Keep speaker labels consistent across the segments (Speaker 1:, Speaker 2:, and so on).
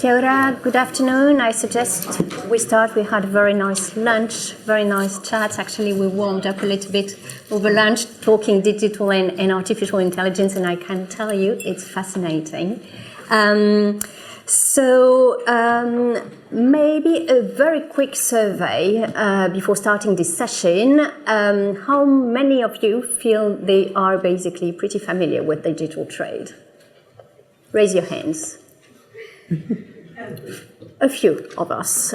Speaker 1: Kia ora, good afternoon. I suggest we start. We had a very nice lunch, very nice chat. Actually, we warmed up a little bit over lunch, talking digital and artificial intelligence, and I can tell you it's fascinating. Maybe a very quick survey before starting this session. How many of you feel they are basically pretty familiar with digital trade? Raise your hands. A few of us.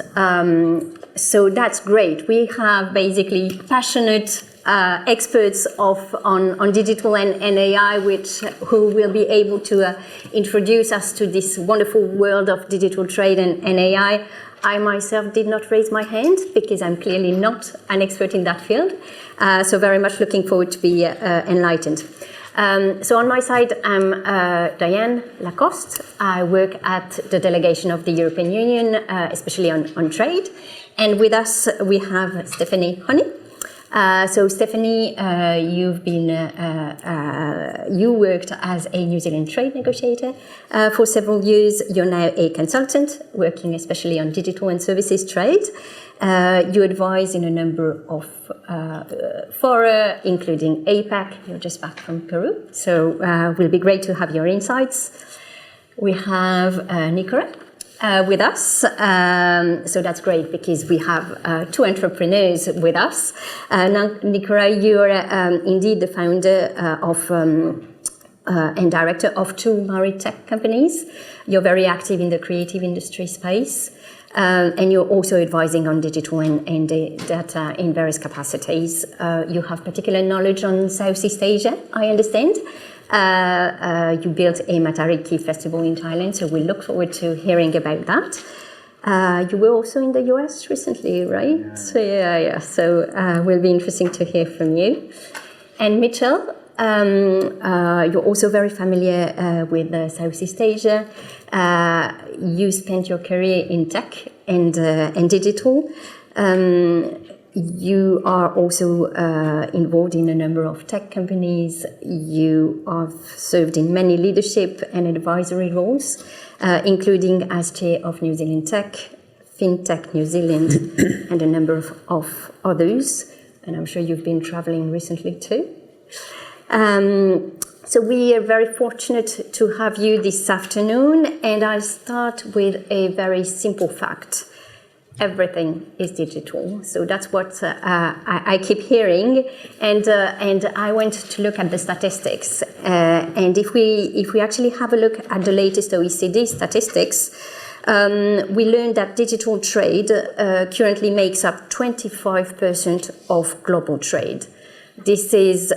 Speaker 1: So that's great. We have basically passionate experts on digital and AI, who will be able to introduce us to this wonderful world of digital trade and AI. I myself did not raise my hand because I'm clearly not an expert in that field. So very much looking forward to be enlightened. So on my side, I'm Diane, LaCoste. I work at the Delegation of the European Union, especially on trade. And with us, we have Stephanie Honey. So Stephanie, you worked as a New Zealand trade negotiator for several years. You're now a consultant working especially on digital and services trade. You advise in a number of fora, including APAC. You're just back from Peru, so it will be great to have your insights. We have Nikora with us, so that's great because we have two entrepreneurs with us. Now, Nikora, you are indeed the founder of and director of two Maori tech companies. You're very active in the creative industry space. And you're also advising on digital and data in various capacities. You have particular knowledge on Southeast Asia, I understand. You built a Matariki festival in Thailand, so we look forward to hearing about that. You were also in the US recently, right? Yeah. So will be interesting to hear from you. And Mitchell, you're also very familiar with Southeast Asia. You spent your career in tech and digital. You are also involved in a number of tech companies. You have served in many leadership and advisory roles, including as chair of New Zealand Tech, FinTech New Zealand, and a number of others. And I'm sure you've been traveling recently too. So we are very fortunate to have you this afternoon, and I'll start with a very simple fact. Everything is digital. So that's what I keep hearing, and I went to look at the statistics. And if we actually have a look at the latest OECD statistics, we learned that digital trade currently makes up 25% of global trade. This is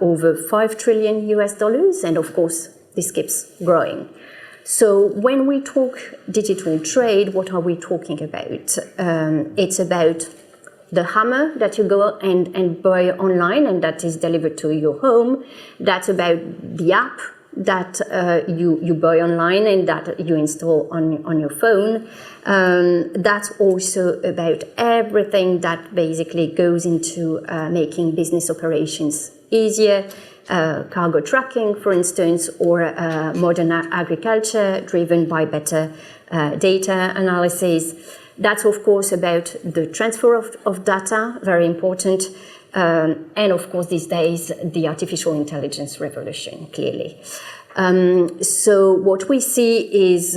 Speaker 1: over $5 trillion US, and of course, this keeps growing. So when we talk digital trade, what are we talking about? It's about the hammer that you go and buy online and that is delivered to your home. That's about the app that you buy online and that you install on your phone. That's also about everything that basically goes into making business operations easier, cargo tracking, for instance, or modern agriculture driven by better data analysis. That's, of course, about the transfer of data, very important. And of course, these days, the artificial intelligence revolution, clearly. So what we see is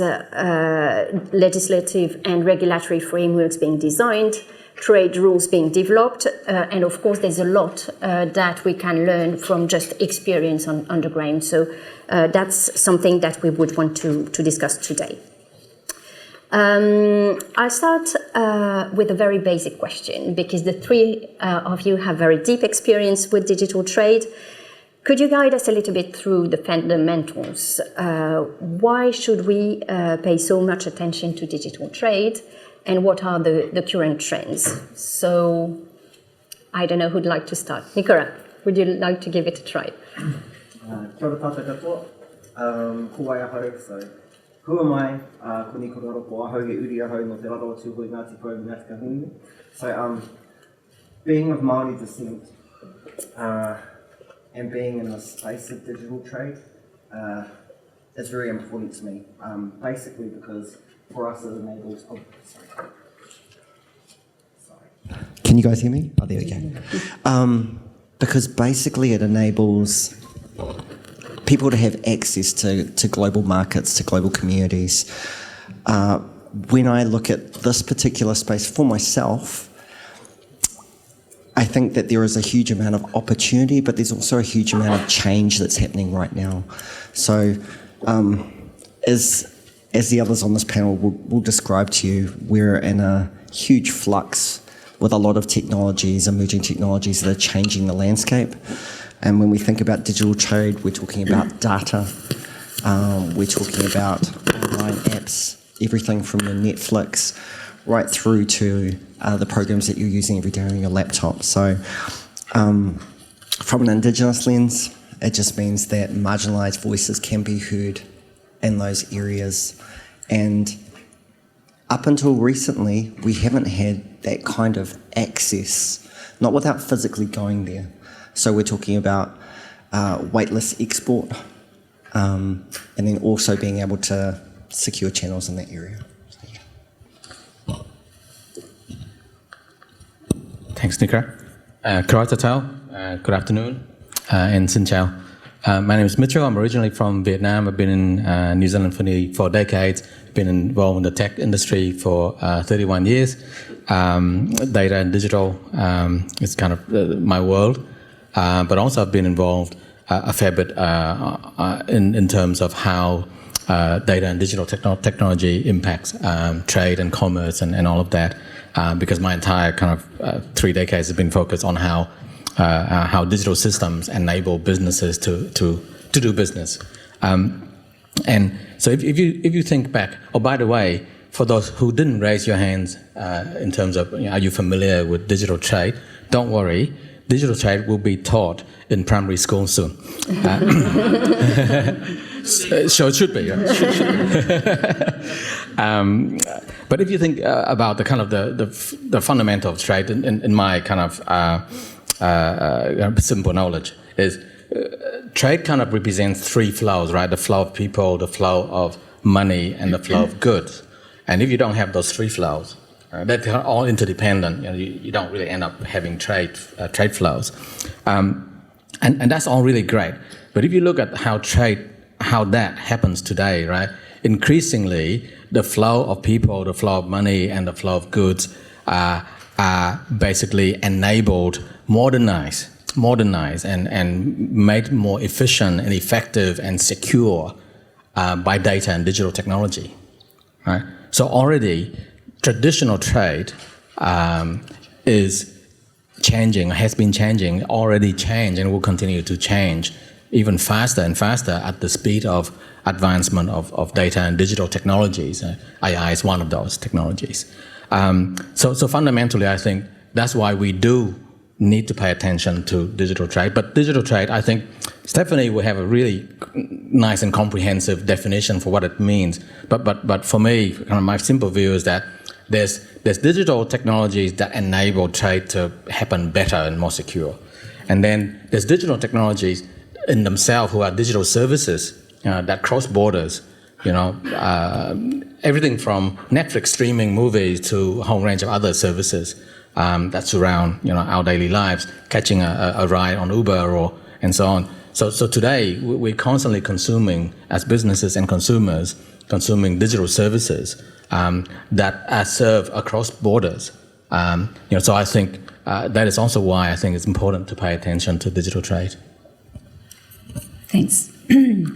Speaker 1: legislative and regulatory frameworks being designed, trade rules being developed, and of course, there's a lot that we can learn from just experience on the ground. So that's something that we would want to discuss today. I'll start with a very basic question, because the three of you have very deep experience with digital trade. Could you guide us a little bit through the fundamentals? Why should we pay so much attention to digital trade, and what are the current trends? So, I don't know who'd like to start. Nikora, would you like to give it a try?
Speaker 2: Kia ora tātou katoa. Ko wai ahau, so who am I? Ko Ngaropo ahau he uri ahau no te raro tūhoi Ngāti Porou Ngāti Kahungunu. So being of Māori descent and being in the space of digital trade is very important to me. Basically because for us it enables. Oh, sorry. Can you guys hear me? Oh, there we go. Because basically it enables people to have access to global markets, to global communities. When I look at this particular space for myself, I think that there is a huge amount of opportunity, but there's also a huge amount of change that's happening right now. So, as the others on this panel will describe to you, we're in a huge flux with a lot of technologies, emerging technologies that are changing the landscape. And when we think about digital trade, we're talking about data, we're talking about online apps, everything from your Netflix right through to the programs that you're using every day on your laptop. So from an Indigenous lens, it just means that marginalised voices can be heard in those areas. And up until recently, we haven't had that kind of access, not without physically going there. So we're talking about weightless export and then also being able to secure channels in that area.
Speaker 3: Thanks, Nikora. Karata Tao, good afternoon, and Xin Chào. My name is Mitchell. I'm originally from Vietnam. I've been in New Zealand for decades. Been involved in the tech industry for 31 years. Data and digital is kind of my world. But also I've been involved a fair bit in terms of how data and digital technology impacts trade and commerce and all of that. Because my entire kind of 3 decades has been focused on how digital systems enable businesses to do business. And so if you think back, oh, by the way, for those who didn't raise your hands in terms of, are you familiar with digital trade? Don't worry, digital trade will be taught in primary school soon. So it should be. Yeah. But if you think about the kind of the fundamental of trade, in my kind of simple knowledge, is trade kind of represents 3 flows, right? The flow of people, the flow of money, and the flow of goods. And if you don't have those 3 flows, they're all interdependent. You don't really end up having trade flows, and that's all really great. But if you look at how that happens today, right? Increasingly, the flow of people, the flow of money, and the flow of goods are basically enabled, modernized, and made more efficient and effective and secure by data and digital technology, right? So already, traditional trade is changing, has been changing, already changed, and will continue to change even faster and faster at the speed of advancement of data and digital technologies. AI is one of those technologies. So fundamentally, I think that's why we do need to pay attention to digital trade. But digital trade, I think Stephanie will have a really nice and comprehensive definition for what it means. But for me, kind of my simple view is that there's digital technologies that enable trade to happen better and more secure. And then there's digital technologies in themselves who are digital services that cross borders, everything from Netflix streaming movies to a whole range of other services that surround our daily lives, catching a ride on Uber and so on. So today we're constantly consuming, as businesses and consumers, consuming digital services that are served across borders. So I think that is also why I think it's important to pay attention to digital trade.
Speaker 4: Thanks.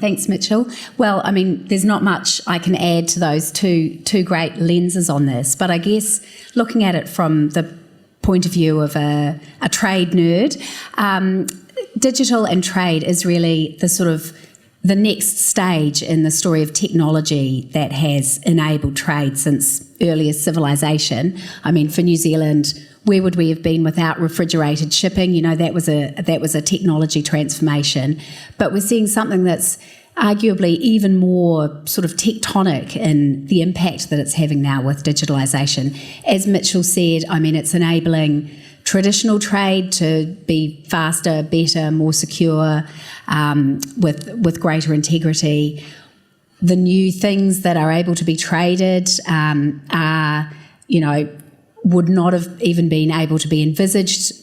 Speaker 4: Thanks, Mitchell. Well, I mean, there's not much I can add to those two great lenses on this, but I guess looking at it from the point of view of a trade nerd, digital and trade is really the sort of the next stage in the story of technology that has enabled trade since earliest civilization. I mean, for New Zealand, where would we have been without refrigerated shipping? That was a technology transformation. But we're seeing something that's arguably even more sort of tectonic in the impact that it's having now with digitalisation. As Mitchell said, I mean, it's enabling traditional trade to be faster, better, more secure, with greater integrity. the new things that are able to be traded are, would not have even been able to be envisaged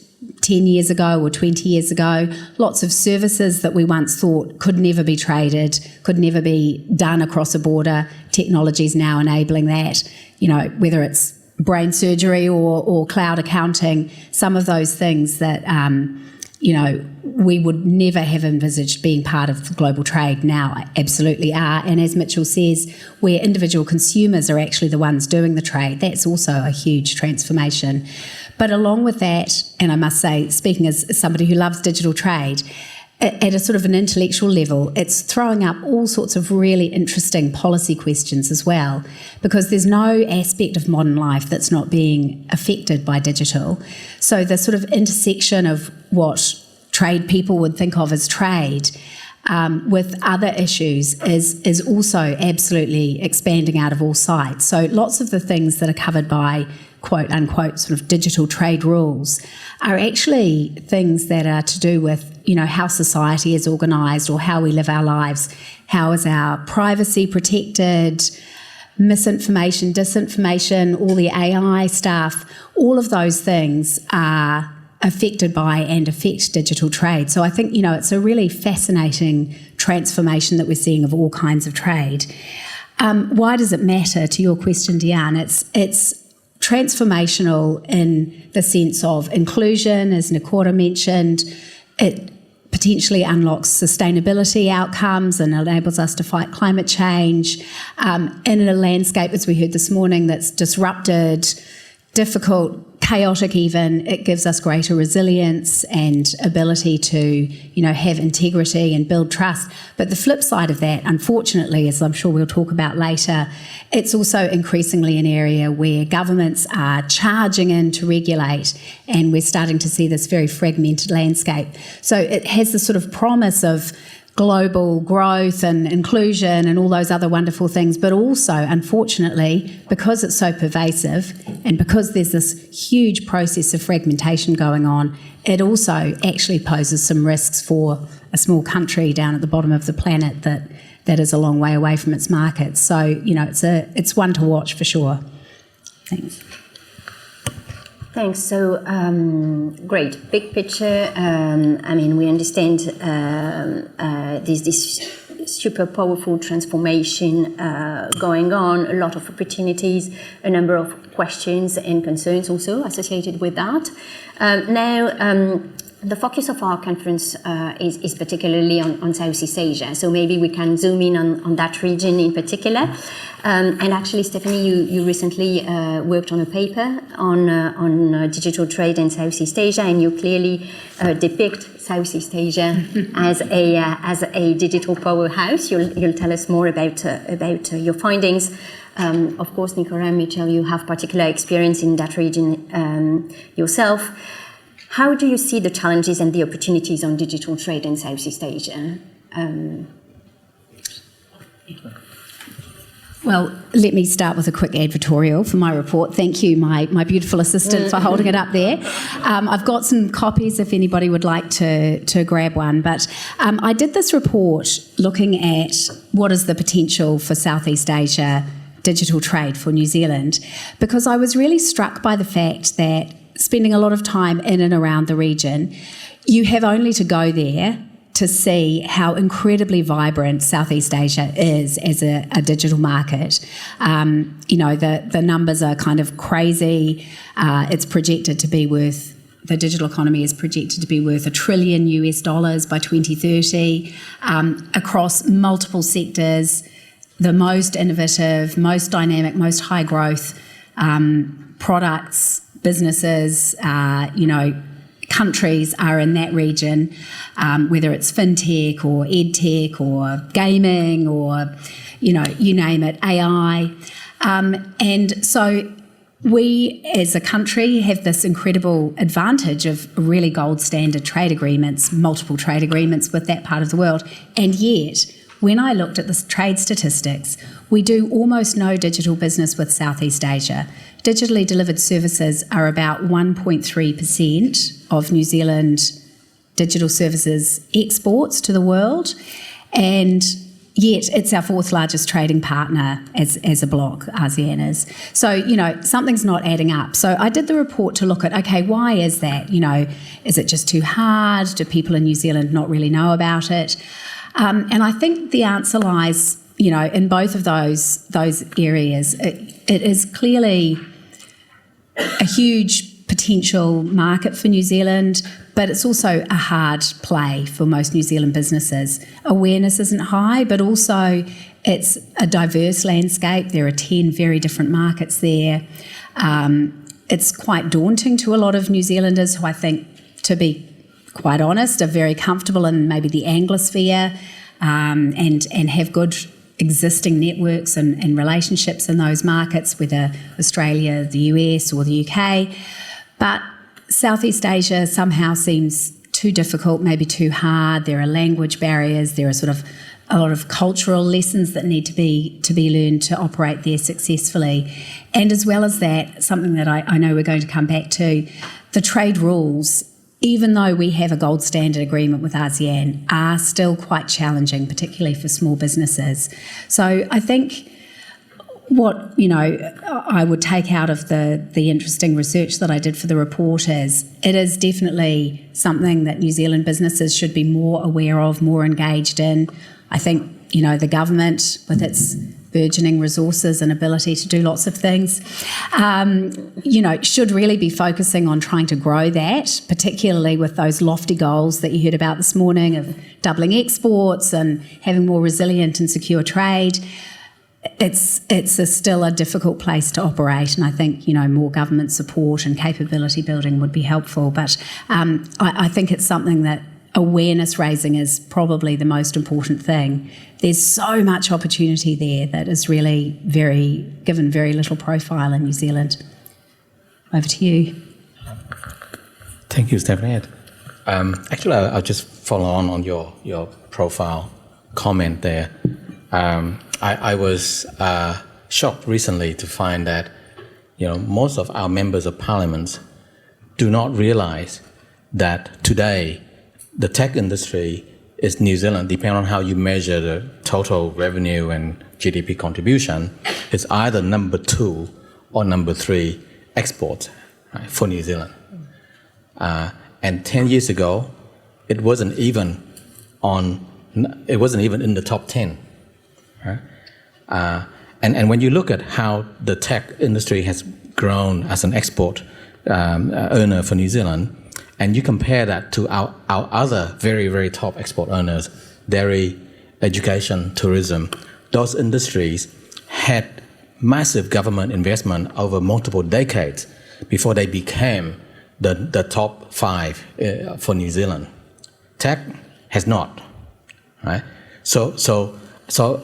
Speaker 4: 10 years ago or 20 years ago. Lots of services that we once thought could never be traded, could never be done across a border. Technology is now enabling that, whether it's brain surgery or cloud accounting, some of those things that, we would never have envisaged being part of global trade now absolutely are. And as Mitchell says, where individual consumers are actually the ones doing the trade, that's also a huge transformation. But along with that, and I must say, speaking as somebody who loves digital trade, at a sort of an intellectual level, it's throwing up all sorts of really interesting policy questions as well, because there's no aspect of modern life that's not being affected by digital. So the sort of intersection of what trade people would think of as trade with other issues is also absolutely expanding out of all sight. So lots of the things that are covered by quote unquote sort of digital trade rules are actually things that are to do with how society is organised or how we live our lives. How is our privacy protected? Misinformation, disinformation, all the AI stuff, all of those things are affected by and affect digital trade. So I think, it's a really fascinating transformation that we're seeing of all kinds of trade. Why does it matter, to your question, Diane? It's transformational in the sense of inclusion, as Nikora mentioned. It potentially unlocks sustainability outcomes and enables us to fight climate change in a landscape, as we heard this morning, that's disrupted, difficult, chaotic even. It gives us greater resilience and ability to, have integrity and build trust. But the flip side of that, unfortunately, as I'm sure we'll talk about later, it's also increasingly an area where governments are charging in to regulate, and we're starting to see this very fragmented landscape. So it has the sort of promise of global growth and inclusion and all those other wonderful things, but also, unfortunately, because it's so pervasive and because there's this huge process of fragmentation going on, it also actually poses some risks for a small country down at the bottom of the planet that is a long way away from its markets. So, it's one to watch for sure. Thanks.
Speaker 1: Thanks. So, great. Big picture. We understand this super powerful transformation going on, a lot of opportunities, a number of questions and concerns also associated with that. The focus of our conference is particularly on Southeast Asia, so maybe we can zoom in on that region in particular. And actually, Stephanie, you recently worked on a paper on digital trade in Southeast Asia, and you clearly depict Southeast Asia as a digital powerhouse. You'll tell us more about your findings. Of course, Nikora and Mitchell, you have particular experience in that region yourself. How do you see the challenges and the opportunities on digital trade in Southeast Asia?
Speaker 4: Well, let me start with a quick advertorial for my report. Thank you, my beautiful assistant, for holding it up there. I've got some copies if anybody would like to grab one. But I did this report looking at what is the potential for Southeast Asia digital trade for New Zealand, because I was really struck by the fact that spending a lot of time in and around the region, you have only to go there to see how incredibly vibrant Southeast Asia is as a digital market. The numbers are kind of crazy. It's projected to be worth, the digital economy is projected to be worth $1 trillion by 2030 across multiple sectors, the most innovative, most dynamic, most high growth products, businesses, countries are in that region, whether it's fintech or edtech or gaming or, you name it, AI. And so we as a country have this incredible advantage of really gold standard trade agreements, multiple trade agreements with that part of the world. And yet, when I looked at the trade statistics, we do almost no digital business with Southeast Asia. Digitally delivered services are about 1.3% of New Zealand digital services exports to the world. And yet it's our fourth largest trading partner as a bloc, ASEAN is. So, something's not adding up. So I did the report to look at, okay, why is that? Is it just too hard? Do people in New Zealand not really know about it? And I think the answer lies, in both of those areas. It is clearly a huge potential market for New Zealand, but it's also a hard play for most New Zealand businesses. Awareness isn't high, but also it's a diverse landscape. There are 10 very different markets there. It's quite daunting to a lot of New Zealanders who I think, to be quite honest, are very comfortable in maybe the Anglosphere and have good existing networks and relationships in those markets, whether Australia, the US or the UK. But Southeast Asia somehow seems too difficult, maybe too hard. There are language barriers. There are sort of a lot of cultural lessons that need to be learned to operate there successfully. And as well as that, something that I know we're going to come back to, the trade rules, even though we have a gold standard agreement with ASEAN, are still quite challenging, particularly for small businesses. So I think what I would take out of the interesting research that I did for the report is it is definitely something that New Zealand businesses should be more aware of, more engaged in. I think the government, with its burgeoning resources and ability to do lots of things, should really be focusing on trying to grow that, particularly with those lofty goals that you heard about this morning of doubling exports and having more resilient and secure trade. It's still a difficult place to operate, and I think more government support and capability building would be helpful. But I think it's something that awareness raising is probably the most important thing. There's so much opportunity there that is really given very little profile in New Zealand. Over to you.
Speaker 3: Thank you, Stephanie. Actually, I'll just follow on your profile comment there. I was shocked recently to find that most of our members of parliament do not realize that today the tech industry is New Zealand, depending on how you measure the total revenue and GDP contribution, is either number 2 or number 3 export, right, for New Zealand. And 10 years ago, it wasn't even in the top 10. Right? And when you look at how the tech industry has grown as an export earner for New Zealand, and you compare that to our other very, very top export earners, dairy, education, tourism, those industries had massive government investment over multiple decades before they became the top 5 for New Zealand. Tech has not, right? So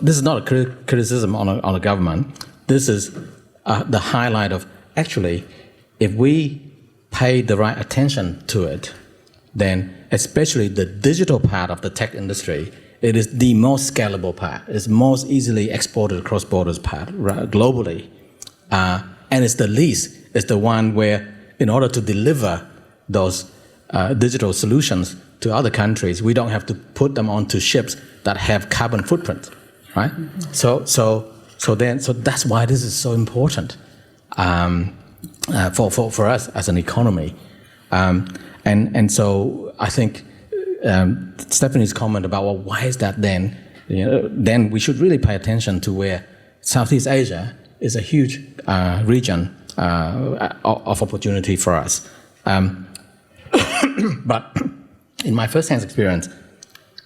Speaker 3: this is not a criticism on the government. This is the highlight of, actually, if we pay the right attention to it, then especially the digital part of the tech industry, it is the most scalable part. It's most easily exported across borders part, right, globally. And it's the least. It's the one where, in order to deliver those digital solutions to other countries, we don't have to put them onto ships that have carbon footprint, right? Mm-hmm. So that's why this is so important for us as an economy. And so I think Stephanie's comment about, well, why is that then? Then we should really pay attention to where Southeast Asia is a huge region of opportunity for us. But in my first-hand experience,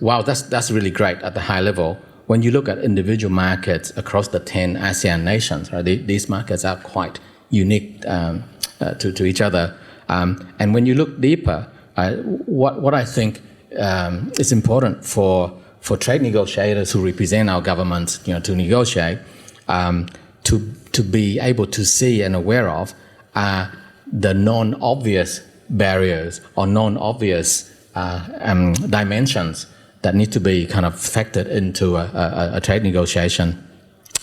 Speaker 3: wow, that's really great at the high level. When you look at individual markets across the 10 ASEAN nations, right, these markets are quite unique to each other. And when you look deeper, what I think is important for trade negotiators who represent our governments, to negotiate, to be able to see and aware of are the non-obvious barriers or non-obvious dimensions that need to be kind of factored into a trade negotiation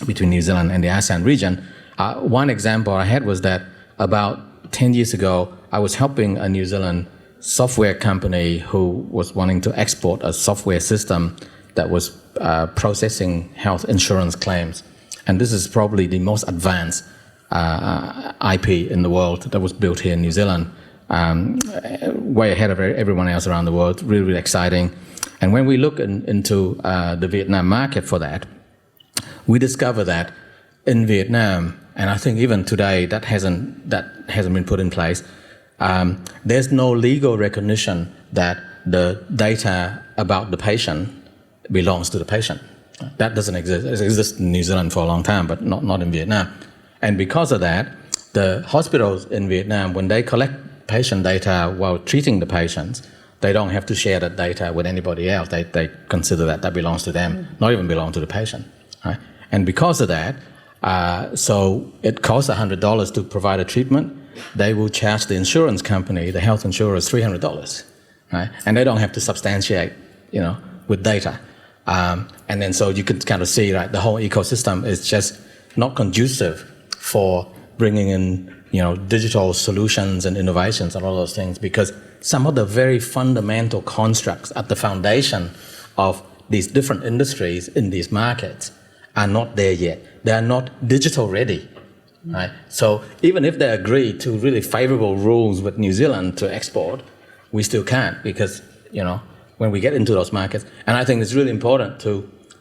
Speaker 3: between New Zealand and the ASEAN region. One example I had was that about 10 years ago, I was helping a New Zealand software company who was wanting to export a software system that was processing health insurance claims. And this is probably the most advanced IP in the world that was built here in New Zealand, way ahead of everyone else around the world, really, really exciting. And when we look into the Vietnam market for that, we discover that in Vietnam, and I think even today that hasn't been put in place, there's no legal recognition that the data about the patient belongs to the patient. That doesn't exist. It exists in New Zealand for a long time, but not in Vietnam. And because of that, the hospitals in Vietnam, when they collect patient data while treating the patients, they don't have to share that data with anybody else. They consider that belongs to them, not even belong to the patient. Right? And because of that, so it costs $100 to provide a treatment. They will charge the insurance company, the health insurers, $300, right? And they don't have to substantiate, with data. And then so you can kind of see, right, the whole ecosystem is just not conducive for bringing in, digital solutions and innovations and all those things, because some of the very fundamental constructs at the foundation of these different industries in these markets are not there yet. They are not digital ready, right? So even if they agree to really favorable rules with New Zealand to export, we still can't, because, when we get into those markets, and I think it's really important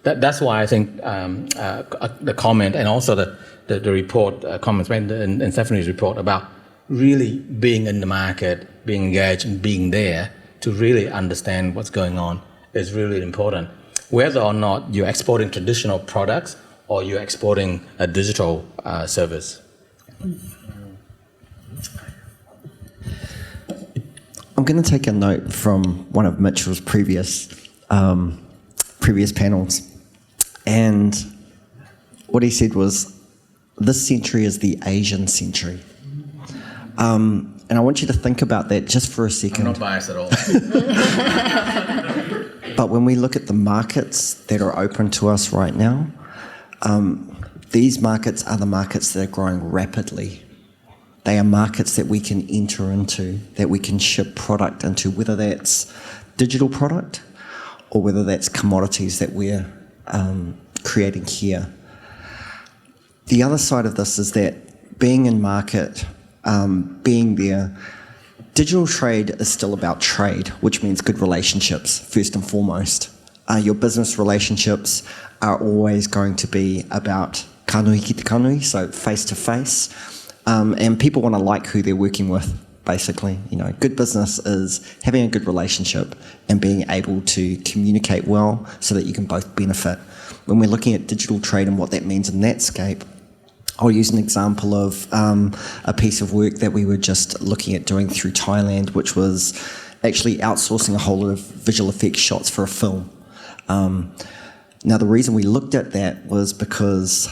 Speaker 3: that's why I think the comment and also the report, comments made in Stephanie's report about really being in the market, being engaged and being there to really understand what's going on is really important. Whether or not you're exporting traditional products or you're exporting a digital service.
Speaker 2: I'm going to take a note from one of Mitchell's previous panels, and what he said was, this century is the Asian century. And I want you to think about that just for a second.
Speaker 3: I'm not biased at all.
Speaker 2: But when we look at the markets that are open to us right now, these markets are the markets that are growing rapidly. They are markets that we can enter into, that we can ship product into, whether that's digital product or whether that's commodities that we're creating here. The other side of this is that being in market, being there, digital trade is still about trade, which means good relationships, first and foremost. Your business relationships are always going to be about kanui ki te kanui, so face to face. And people want to like who they're working with, basically. Good business is having a good relationship and being able to communicate well so that you can both benefit. When we're looking at digital trade and what that means in that scape, I'll use an example of a piece of work that we were just looking at doing through Thailand, which was actually outsourcing a whole lot of visual effects shots for a film. Now, the reason we looked at that was because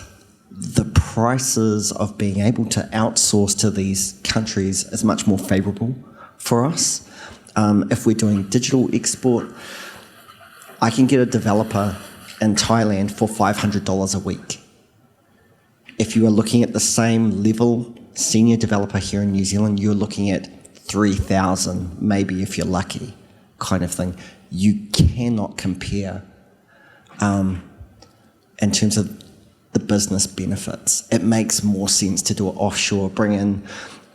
Speaker 2: the prices of being able to outsource to these countries is much more favourable for us. If we're doing digital export, I can get a developer in Thailand for $500 a week. If you are looking at the same level senior developer here in New Zealand, you're looking at 3,000, maybe if you're lucky, kind of thing. You cannot compare in terms of the business benefits. It makes more sense to do it offshore, bring in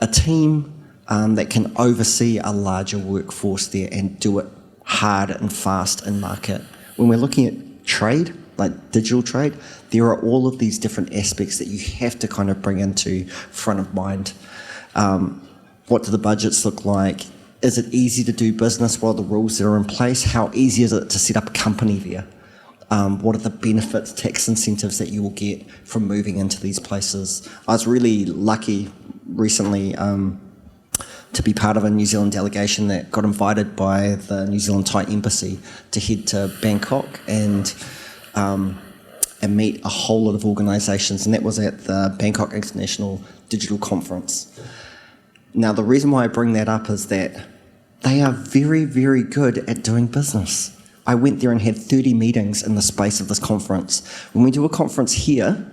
Speaker 2: a team that can oversee a larger workforce there and do it hard and fast in market. When we're looking at trade, like digital trade, there are all of these different aspects that you have to kind of bring into front of mind. What do the budgets look like? Is it easy to do business? What are the rules that are in place? How easy is it to set up a company there? What are the benefits, tax incentives that you will get from moving into these places? I was really lucky recently to be part of a New Zealand delegation that got invited by the New Zealand Thai Embassy to head to Bangkok and meet a whole lot of organisations, and that was at the Bangkok International Digital Conference. Now, the reason why I bring that up is that they are very, very good at doing business. I went there and had 30 meetings in the space of this conference. When we do a conference here,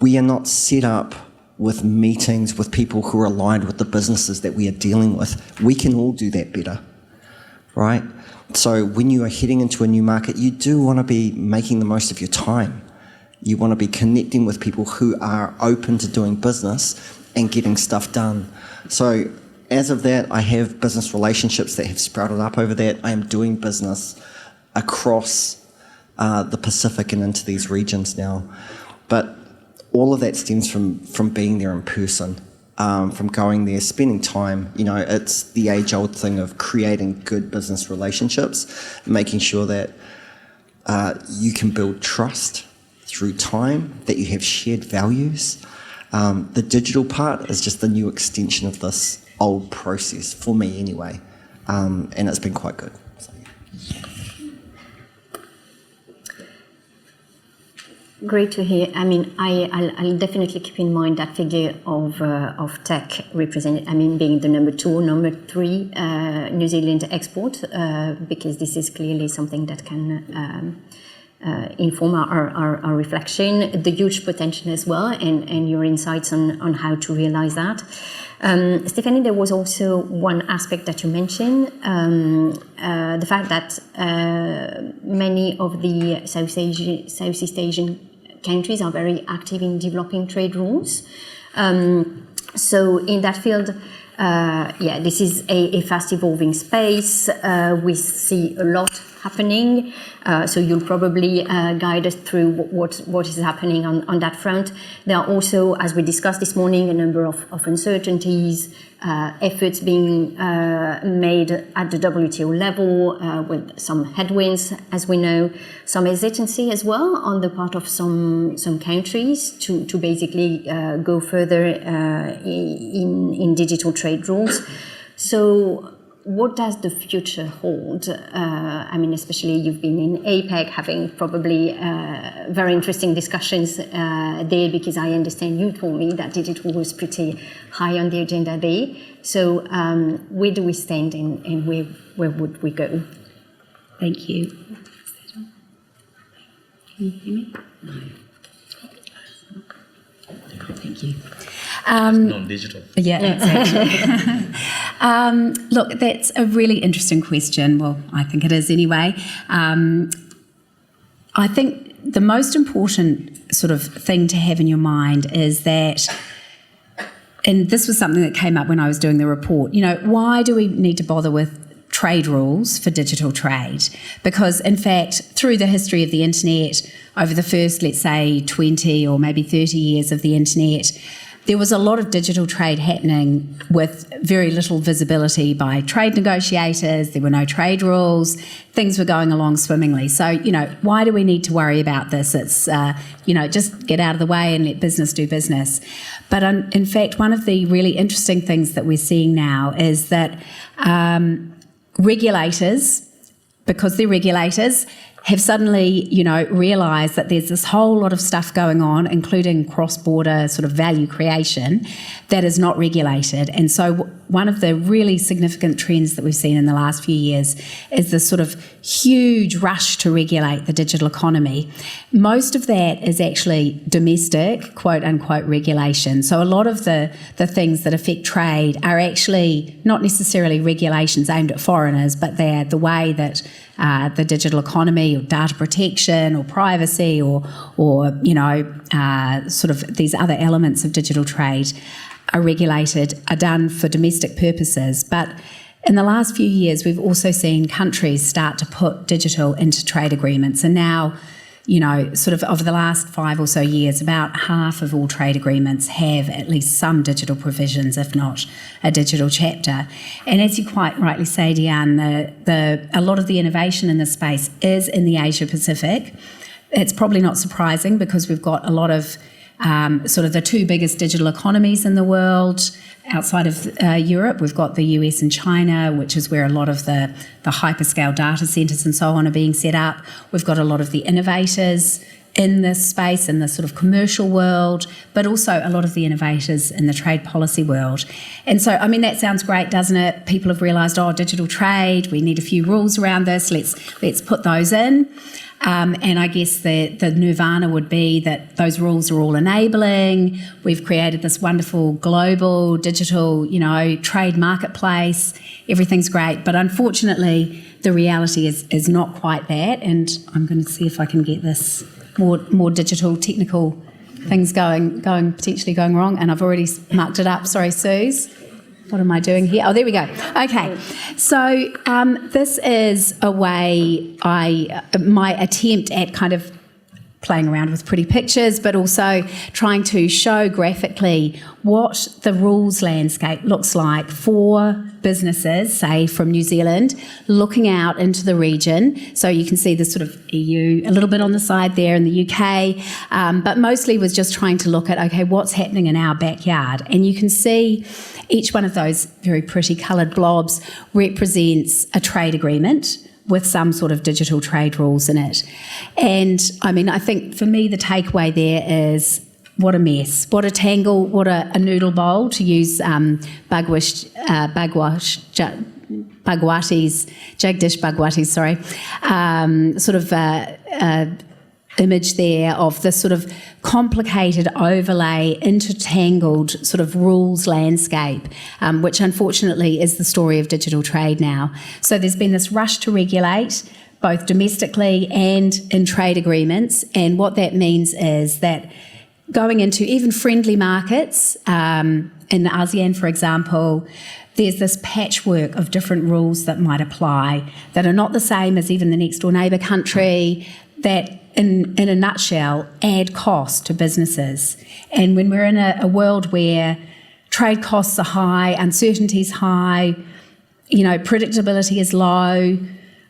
Speaker 2: we are not set up with meetings with people who are aligned with the businesses that we are dealing with. We can all do that better.
Speaker 5: right? So when you are heading into a new market, you do want to be making the most of your time. You want to be connecting with people who are open to doing business and getting stuff done. So as of that, I have business relationships that have sprouted up over that. I am doing business across the Pacific and into these regions now. But all of that stems from being there in person, from going there, spending time. You know, it's the age-old thing of creating good business relationships, making sure that you can build trust through time, that you have shared values. The digital part is just the new extension of this old process, for me anyway, and it's been quite good. So, yeah.
Speaker 1: Great to hear. I mean, I'll definitely keep in mind that figure of tech represent. I mean, being the number 2 or number 3 New Zealand export, because this is clearly something that can inform our reflection. The huge potential as well, and your insights on how to realize that. Stephanie, there was also one aspect that you mentioned, the fact that many of the Southeast Asian countries are very active in developing trade rules. So in that field, this is a fast evolving space. We see a lot happening. So you'll probably guide us through what is happening on that front. There are also, as we discussed this morning, a number of uncertainties, efforts being made at the WTO level with some headwinds, as we know, some hesitancy as well on the part of some countries to basically go further in digital trade rules. So what does the future hold? I mean, especially you've been in APEC, having probably very interesting discussions there, because I understand you told me that digital was pretty high on the agenda there. So where do we stand and where would we go?
Speaker 4: Thank you. Can you hear me? No. Thank you.
Speaker 3: Non-digital.
Speaker 4: Yeah, exactly. Look, that's a really interesting question. Well, I think it is anyway. I think the most important sort of thing to have in your mind is that, and this was something that came up when I was doing the report, you know, why do we need to bother with trade rules for digital trade? Because, in fact, through the history of the internet, over the first, let's say, 20 or maybe 30 years of the internet, there was a lot of digital trade happening with very little visibility by trade negotiators. There were no trade rules. Things were going along swimmingly. So, you know, why do we need to worry about this? It's, you know, just get out of the way and let business do business. But in fact, one of the really interesting things that we're seeing now is that regulators, because they're regulators, have suddenly, you know, realised that there's this whole lot of stuff going on, including cross-border sort of value creation, that is not regulated. And so one of the really significant trends that we've seen in the last few years is this sort of huge rush to regulate the digital economy. Most of that is actually domestic, quote-unquote, regulation. So a lot of the things that affect trade are actually not necessarily regulations aimed at foreigners, but they're the way that the digital economy or data protection or privacy or you know, sort of these other elements of digital trade are regulated, are done for domestic purposes. But in the last few years, we've also seen countries start to put digital into trade agreements. And now, you know, sort of over the last 5 or so years, about half of all trade agreements have at least some digital provisions, if not a digital chapter. And as you quite rightly say, Diane, a lot of the innovation in this space is in the Asia Pacific. It's probably not surprising because we've got a lot of sort of the 2 biggest digital economies in the world. Outside of Europe, we've got the US and China, which is where a lot of the hyperscale data centres and so on are being set up. We've got a lot of the innovators in this space, in the sort of commercial world, but also a lot of the innovators in the trade policy world. And so, I mean, that sounds great, doesn't it? People have realised, digital trade, we need a few rules around this, let's put those in. And I guess the nirvana would be that those rules are all enabling. We've created this wonderful global digital, trade marketplace. Everything's great. But unfortunately, the reality is not quite that. And I'm going to see if I can get this more digital, technical things potentially going wrong. And I've already marked it up. Sorry, Suze. What am I doing here? Oh, there we go. Okay. So this is a way my attempt at kind of playing around with pretty pictures, but also trying to show graphically what the rules landscape looks like for businesses, say from New Zealand, looking out into the region. So you can see the sort of EU a little bit on the side there in the UK, but mostly was just trying to look at, okay, what's happening in our backyard? And you can see each one of those very pretty coloured blobs represents a trade agreement with some sort of digital trade rules in it. And I mean, I think for me, the takeaway there is what a mess, what a tangle, what a noodle bowl, to use Jagdish Bhagwati's, sort of image there of this sort of complicated overlay, intertangled sort of rules landscape, which unfortunately is the story of digital trade now. So there's been this rush to regulate, both domestically and in trade agreements, and what that means is that going into even friendly markets, in ASEAN, for example, there's this patchwork of different rules that might apply that are not the same as even the next door neighbour country, that in a nutshell add cost to businesses. And when we're in a world where trade costs are high, uncertainty is high, predictability is low,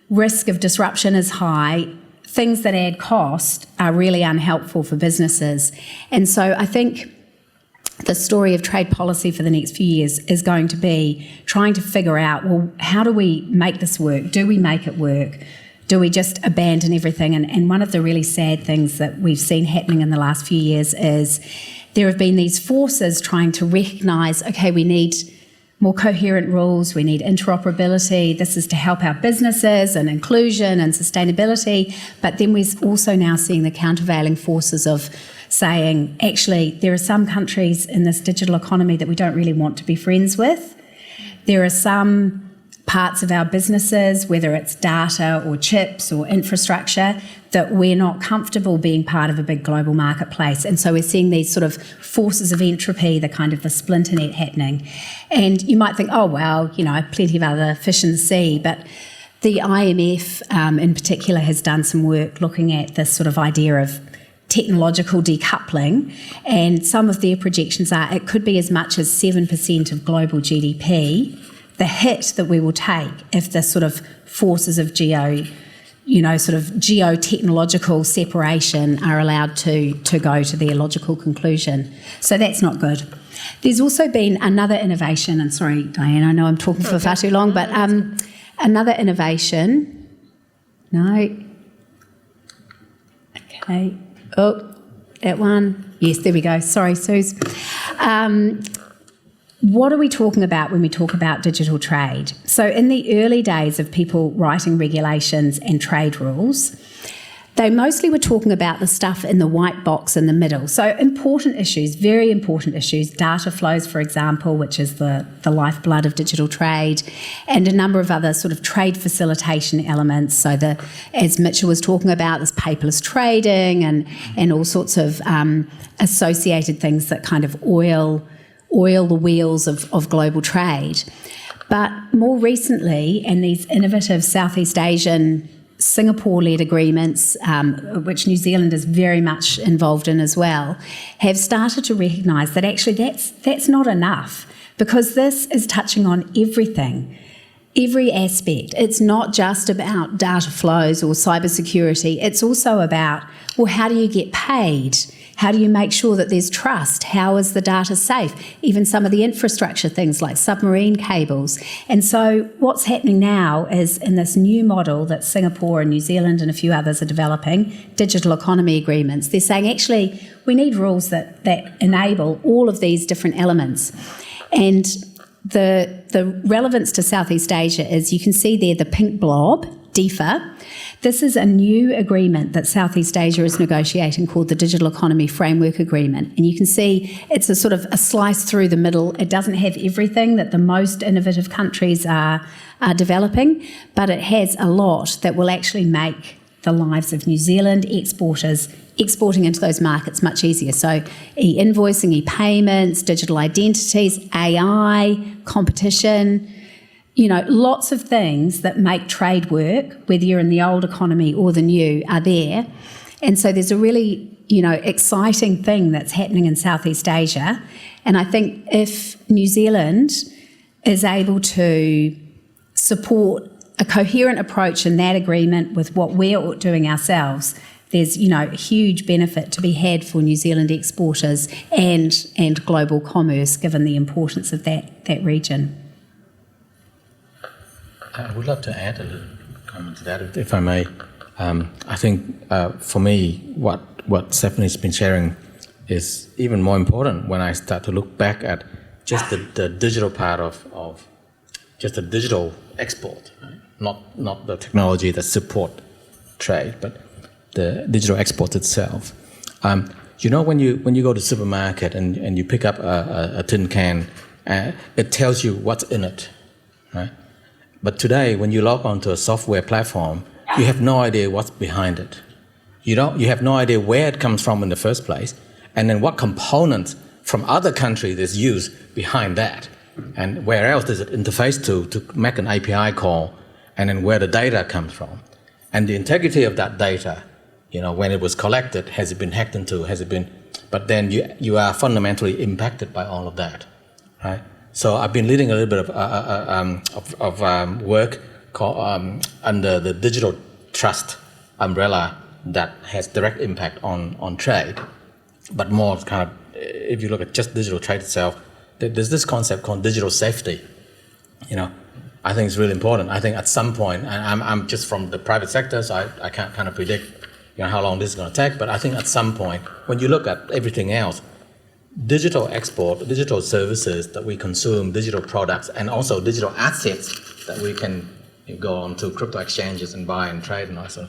Speaker 4: risk of disruption is high, things that add cost are really unhelpful for businesses. And so I think the story of trade policy for the next few years is going to be trying to figure out, well, how do we make this work? Do we make it work? Do we just abandon everything? And one of the really sad things that we've seen happening in the last few years is there have been these forces trying to recognise, okay, we need more coherent rules, we need interoperability, this is to help our businesses and inclusion and sustainability, but then we're also now seeing the countervailing forces of saying, actually, there are some countries in this digital economy that we don't really want to be friends with. There are some parts of our businesses, whether it's data or chips or infrastructure, that we're not comfortable being part of a big global marketplace. And so we're seeing these sort of forces of entropy, the kind of the splinter net happening. And you might think, oh, well, plenty of other fish in the sea, but the IMF in particular has done some work looking at this sort of idea of technological decoupling, and some of their projections are it could be as much as 7% of global GDP, the hit that we will take if the sort of forces of geotechnological separation are allowed to go to their logical conclusion. So that's not good. There's also been another innovation, and sorry, Diane, I know I'm talking for far too long, but another innovation. No. Okay. Oh, that one. Yes, there we go. Sorry, Suze. What are we talking about when we talk about digital trade? So in the early days of people writing regulations and trade rules, they mostly were talking about the stuff in the white box in the middle. So important issues, very important issues, data flows, for example, which is the lifeblood of digital trade, and a number of other sort of trade facilitation elements. So as Mitchell was talking about, this paperless trading and all sorts of associated things that kind of oil the wheels of global trade. But more recently, and these innovative Southeast Asian Singapore-led agreements, which New Zealand is very much involved in as well, have started to recognise that actually that's not enough, because this is touching on everything, every aspect. It's not just about data flows or cybersecurity. It's also about, well, how do you get paid? How do you make sure that there's trust? How is the data safe? Even some of the infrastructure things like submarine cables. And so what's happening now is in this new model that Singapore and New Zealand and a few others are developing, digital economy agreements, they're saying actually we need rules that enable all of these different elements. And the relevance to Southeast Asia is you can see there the pink blob, DEFA. This is a new agreement that Southeast Asia is negotiating called the Digital Economy Framework Agreement. And you can see it's a sort of a slice through the middle. It doesn't have everything that the most innovative countries are developing, but it has a lot that will actually make the lives of New Zealand exporters exporting into those markets much easier. So e-invoicing, e-payments, digital identities, AI, competition, lots of things that make trade work, whether you're in the old economy or the new, are there. And so there's a really, exciting thing that's happening in Southeast Asia. And I think if New Zealand is able to support a coherent approach in that agreement with what we're doing ourselves, there's, a huge benefit to be had for New Zealand exporters and global commerce, given the importance of that region.
Speaker 3: I would love to add a little comment to that, if I may. I think for me, what Stephanie's been sharing is even more important when I start to look back at just the digital part of just the digital export, right? Not the technology that support trade, but the digital export itself. When you go to the supermarket and you pick up a tin can, it tells you what's in it, right? But today, when you log onto a software platform, you have no idea what's behind it. You have no idea where it comes from in the first place, and then what components from other countries is used behind that, and where else does it interface to make an API call, and then where the data comes from, and the integrity of that data. When it was collected, has it been hacked into? But then you are fundamentally impacted by all of that, right? So I've been leading a little bit of work under the digital trust umbrella that has direct impact on trade, but more kind of, if you look at just digital trade itself, there's this concept called digital safety. I think it's really important. I think at some point, and I'm just from the private sector, so I can't kind of predict how long this is going to take, but I think at some point, when you look at everything else, digital export, digital services that we consume, digital products, and also digital assets that we can go on to crypto exchanges and buy and trade and also.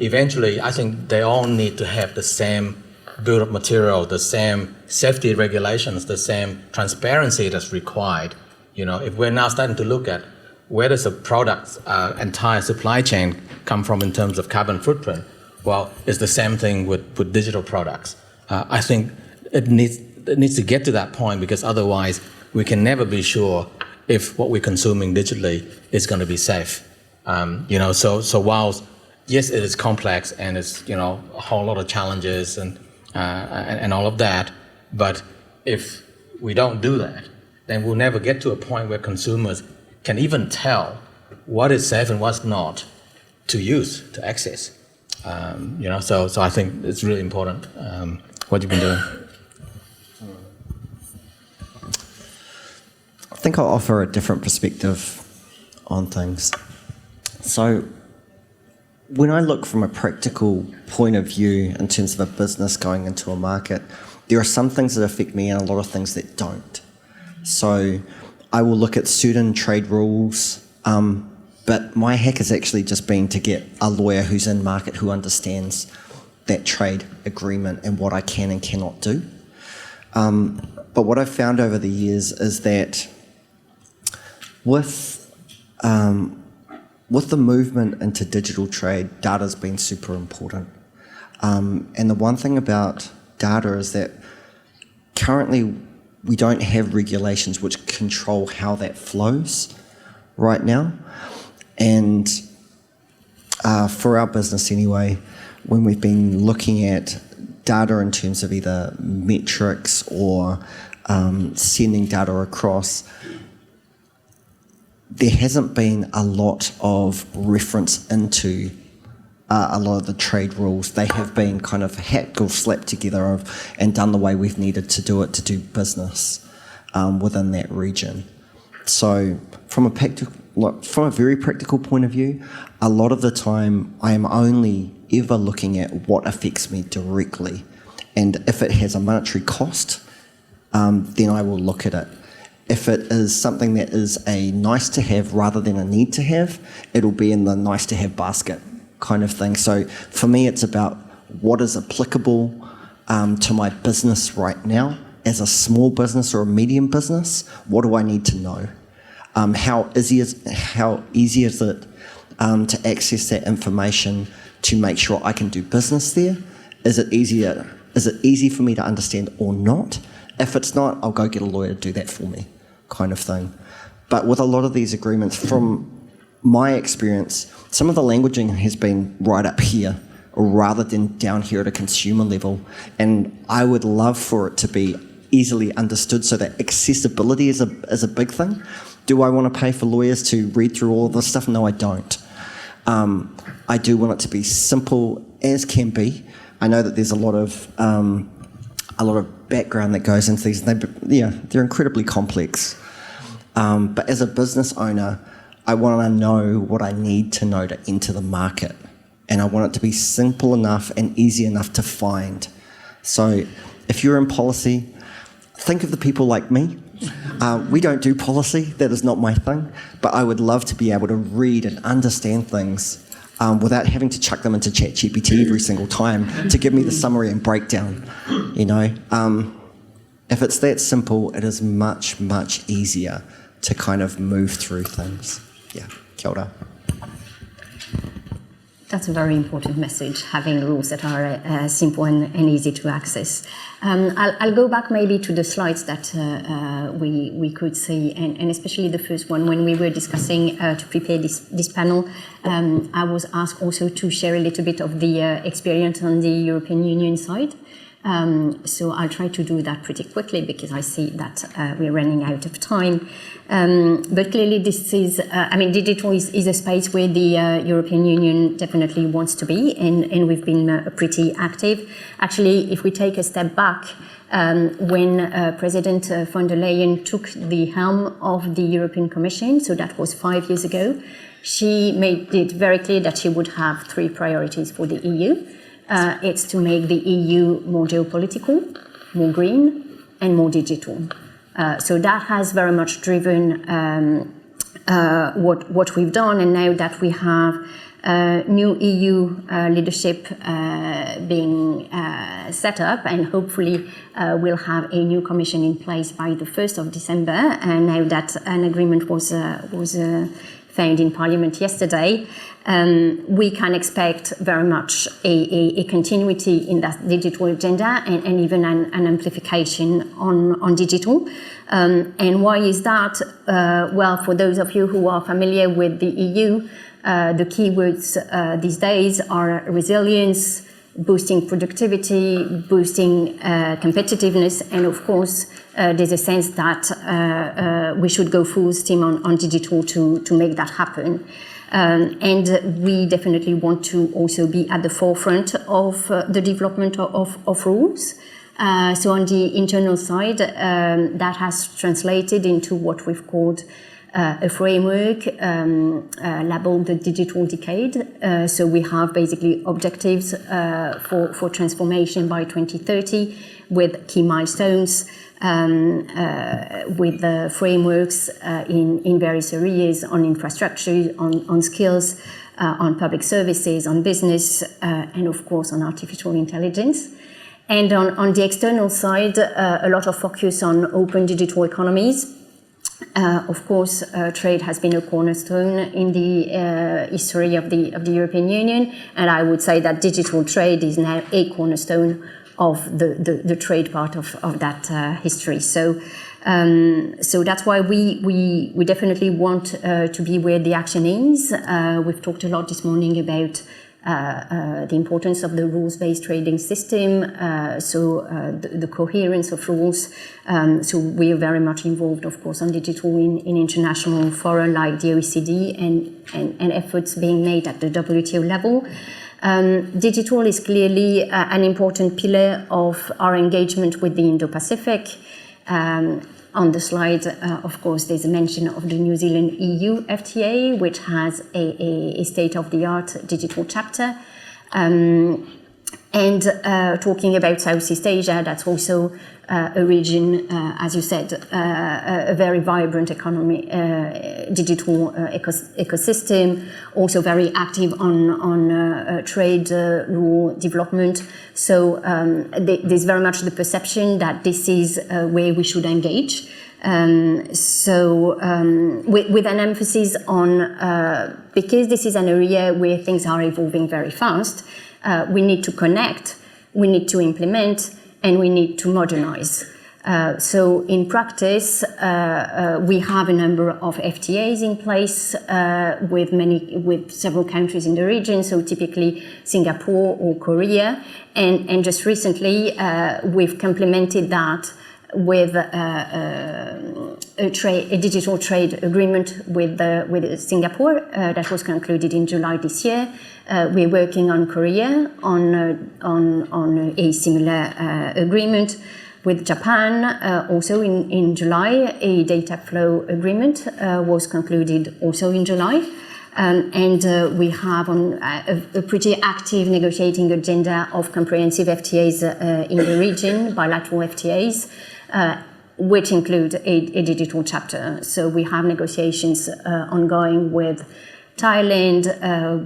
Speaker 3: Eventually, I think they all need to have the same bill of material, the same safety regulations, the same transparency that's required. If we're now starting to look at where does a product's entire supply chain come from in terms of carbon footprint, well, it's the same thing with digital products. I think it needs to get to that point, because otherwise we can never be sure if what we're consuming digitally is going to be safe. So whilst yes, it is complex and it's a whole lot of challenges and all of that, but if we don't do that, then we'll never get to a point where consumers can even tell what is safe and what's not to use, to access. So I think it's really important what you've been doing.
Speaker 5: I think I'll offer a different perspective on things. So when I look from a practical point of view in terms of a business going into a market, there are some things that affect me and a lot of things that don't. So I will look at certain trade rules, but my hack has actually just been to get a lawyer who's in market who understands that trade agreement and what I can and cannot do. But what I've found over the years is that with the movement into digital trade, data's been super important. And the one thing about data is that currently we don't have regulations which control how that flows right now. And for our business anyway, when we've been looking at data in terms of either metrics or sending data across, there hasn't been a lot of reference into a lot of the trade rules. They have been kind of hacked or slapped together and done the way we've needed to do it to do business within that region. So from a very practical point of view, a lot of the time I am only ever looking at what affects me directly. And if it has a monetary cost, then I will look at it. If it is something that is a nice to have rather than a need to have, it'll be in the nice to have basket kind of thing. So for me, it's about what is applicable to my business right now as a small business or a medium business. What do I need to know? How easy is it to access that information to make sure I can do business there? Is it easy for me to understand or not? If it's not, I'll go get a lawyer to do that for me, kind of thing. But with a lot of these agreements, from my experience, some of the languaging has been right up here rather than down here at a consumer level. And I would love for it to be easily understood so that accessibility is a big thing. Do I want to pay for lawyers to read through all of this stuff? No, I don't. I do want it to be simple as can be. I know that there's a lot of background that goes into these. They're incredibly complex. But as a business owner, I want to know what I need to know to enter the market. And I want it to be simple enough and easy enough to find. So if you're in policy, think of the people like me. We don't do policy. That is not my thing. But I would love to be able to read and understand things without having to chuck them into ChatGPT every single time to give me the summary and breakdown. If it's that simple, it is much, much easier to kind of move through things. Yeah, kia ora.
Speaker 1: That's a very important message, having rules that are simple and easy to access. I'll go back maybe to the slides that we could see, and especially the first one, when we were discussing to prepare this panel, I was asked also to share a little bit of the experience on the European Union side. So I'll try to do that pretty quickly because I see that we're running out of time. But clearly this is, digital is a space where the European Union definitely wants to be, and we've been pretty active. Actually, if we take a step back, when President von der Leyen took the helm of the European Commission, so that was 5 years ago, she made it very clear that she would have 3 priorities for the EU. It's to make the EU more geopolitical, more green, and more digital. So that has very much driven what we've done, and now that we have new EU leadership being set up, and hopefully we'll have a new commission in place by the 1st of December, and now that an agreement was found in Parliament yesterday, we can expect very much a continuity in that digital agenda, and even an amplification on digital. And why is that? Well, for those of you who are familiar with the EU, the keywords these days are resilience, boosting productivity, boosting competitiveness, and of course there's a sense that we should go full steam on digital to make that happen. And we definitely want to also be at the forefront of the development of rules. So on the internal side, that has translated into what we've called a framework labeled the Digital Decade. So we have basically objectives for transformation by 2030 with key milestones, with the frameworks in various areas on infrastructure, on skills, on public services, on business, and of course on artificial intelligence. And on the external side, a lot of focus on open digital economies. Of course, trade has been a cornerstone in the history of the European Union, and I would say that digital trade is now a cornerstone of the trade part of that history. So that's why we definitely want to be where the action is. We've talked a lot this morning about the importance of the rules-based trading system, the coherence of rules. So we are very much involved, of course, on digital in international fora like the OECD and efforts being made at the WTO level. Digital is clearly an important pillar of our engagement with the Indo-Pacific. On the slide, of course, there's a mention of the New Zealand-EU FTA, which has a state-of-the-art digital chapter. And talking about Southeast Asia, that's also a region, as you said, a very vibrant economy, digital ecosystem, also very active on trade, rural development. So there's very much the perception that this is where we should engage. With an emphasis on, because this is an area where things are evolving very fast, we need to connect, we need to implement, and we need to modernize. So in practice, we have a number of FTAs in place with several countries in the region, so typically Singapore or Korea. And just recently, we've complemented that with a digital trade agreement with Singapore that was concluded in July this year. We're working on Korea on a similar agreement with Japan. Also in July, a data flow agreement was concluded also in July. And we have a pretty active negotiating agenda of comprehensive FTAs in the region, bilateral FTAs, which include a digital chapter. So we have negotiations ongoing with Thailand,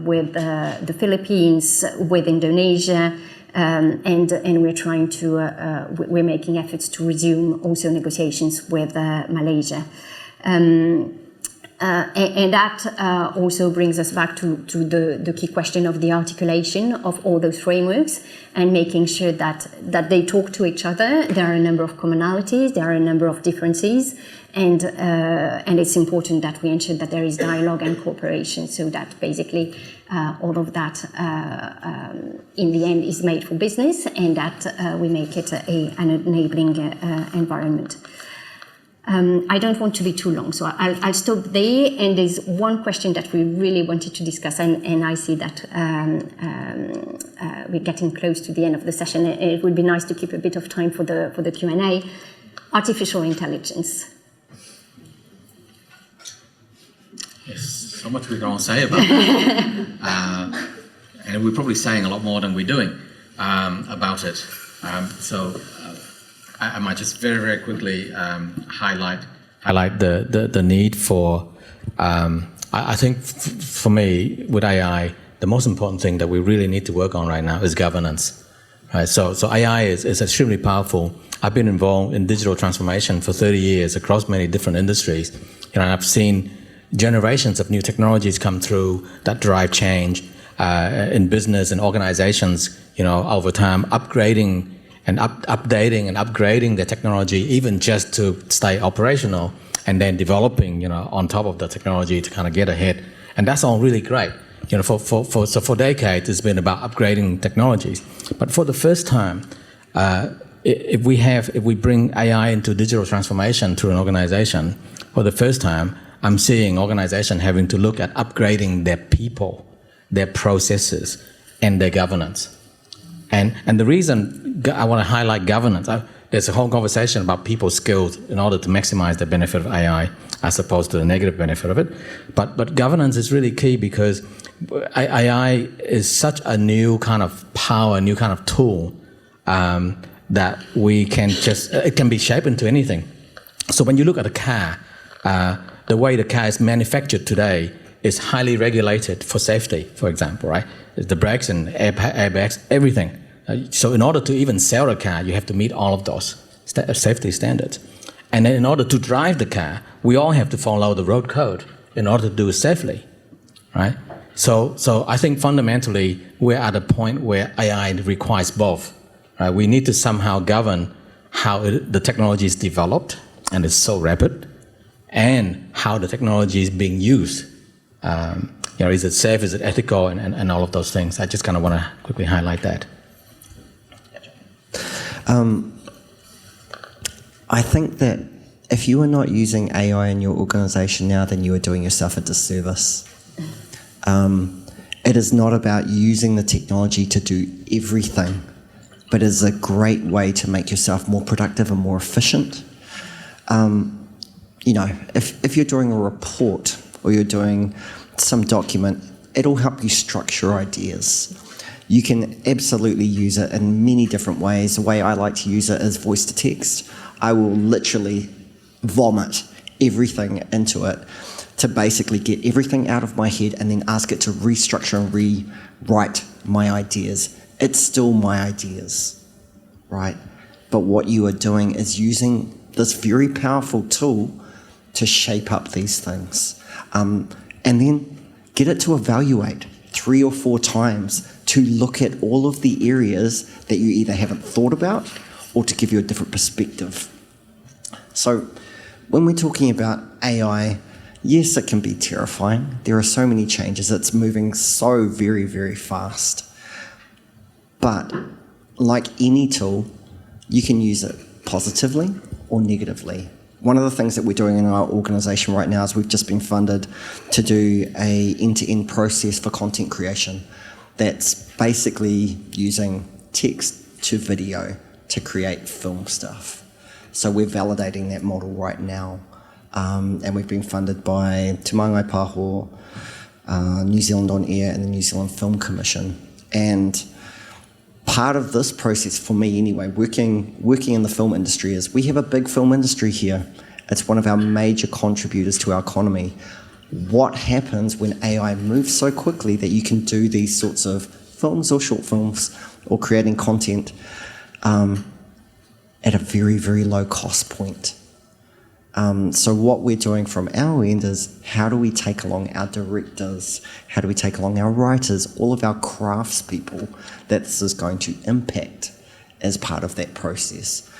Speaker 1: with the Philippines, with Indonesia, and we're trying to we're making efforts to resume also negotiations with Malaysia. And that also brings us back to the key question of the articulation of all those frameworks and making sure that they talk to each other. There are a number of commonalities, there are a number of differences, and it's important that we ensure that there is dialogue and cooperation so that basically all of that in the end is made for business and that we make it an enabling environment. I don't want to be too long, so I'll stop there. And there's one question that we really wanted to discuss, and I see that we're getting close to the end of the session. It would be nice to keep a bit of time for the Q&A. Artificial intelligence.
Speaker 3: Yes, so much we're going to say about it. And we're probably saying a lot more than we're doing about it. I might just very, very quickly highlight the need for. I think for me with AI, the most important thing that we really need to work on right now is governance. Right. So AI is extremely powerful. I've been involved in digital transformation for 30 years across many different industries. And I've seen generations of new technologies come through that drive change in business and organizations. Over time, upgrading and updating and upgrading the technology, even just to stay operational, and then developing, on top of the technology to kind of get ahead. And that's all really great. For decades, it's been about upgrading technologies. But for the first time, if we bring AI into digital transformation through an organization, for the first time, I'm seeing organizations having to look at upgrading their people, their processes, and their governance. And the reason I want to highlight governance, there's a whole conversation about people's skills in order to maximize the benefit of AI as opposed to the negative benefit of it. But governance is really key because AI is such a new kind of power, new kind of tool that we can it can be shaped into anything. So when you look at a car, the way the car is manufactured today is highly regulated for safety, for example, right? The brakes and airbags, everything. So in order to even sell a car, you have to meet all of those safety standards. And then in order to drive the car, we all have to follow the road code in order to do it safely, right? So I think fundamentally we're at a point where AI requires both. Right? We need to somehow govern how the technology is developed, and it's so rapid, and how the technology is being used. Is it safe, is it ethical, and all of those things. I just kind of want to quickly highlight that.
Speaker 5: I think that if you are not using AI in your organization now, then you are doing yourself a disservice. It is not about using the technology to do everything, but it is a great way to make yourself more productive and more efficient. If you're doing a report or you're doing some document, it'll help you structure ideas. You can absolutely use it in many different ways. The way I like to use it is voice to text. I will literally vomit everything into it to basically get everything out of my head and then ask it to restructure and rewrite my ideas. It's still my ideas, right? But what you are doing is using this very powerful tool to shape up these things. And then get it to evaluate 3 or 4 times to look at all of the areas that you either haven't thought about or to give you a different perspective. So when we're talking about AI, yes, it can be terrifying. There are so many changes. It's moving so very, very fast. But like any tool, you can use it positively or negatively. One of the things that we're doing in our organisation right now is we've just been funded to do a end-to-end process for content creation that's basically using text to video to create film stuff. So we're validating that model right now, and we've been funded by Te Māngai Pāho, New Zealand On Air and the New Zealand Film Commission. And part of this process, for me anyway, working in the film industry, is we have a big film industry here. It's one of our major contributors to our economy. What happens when AI moves so quickly that you can do these sorts of films or short films or creating content at a very, very low cost point? So what we're doing from our end is, how do we take along our directors, how do we take along our writers, all of our craftspeople that this is going to impact as part of that process.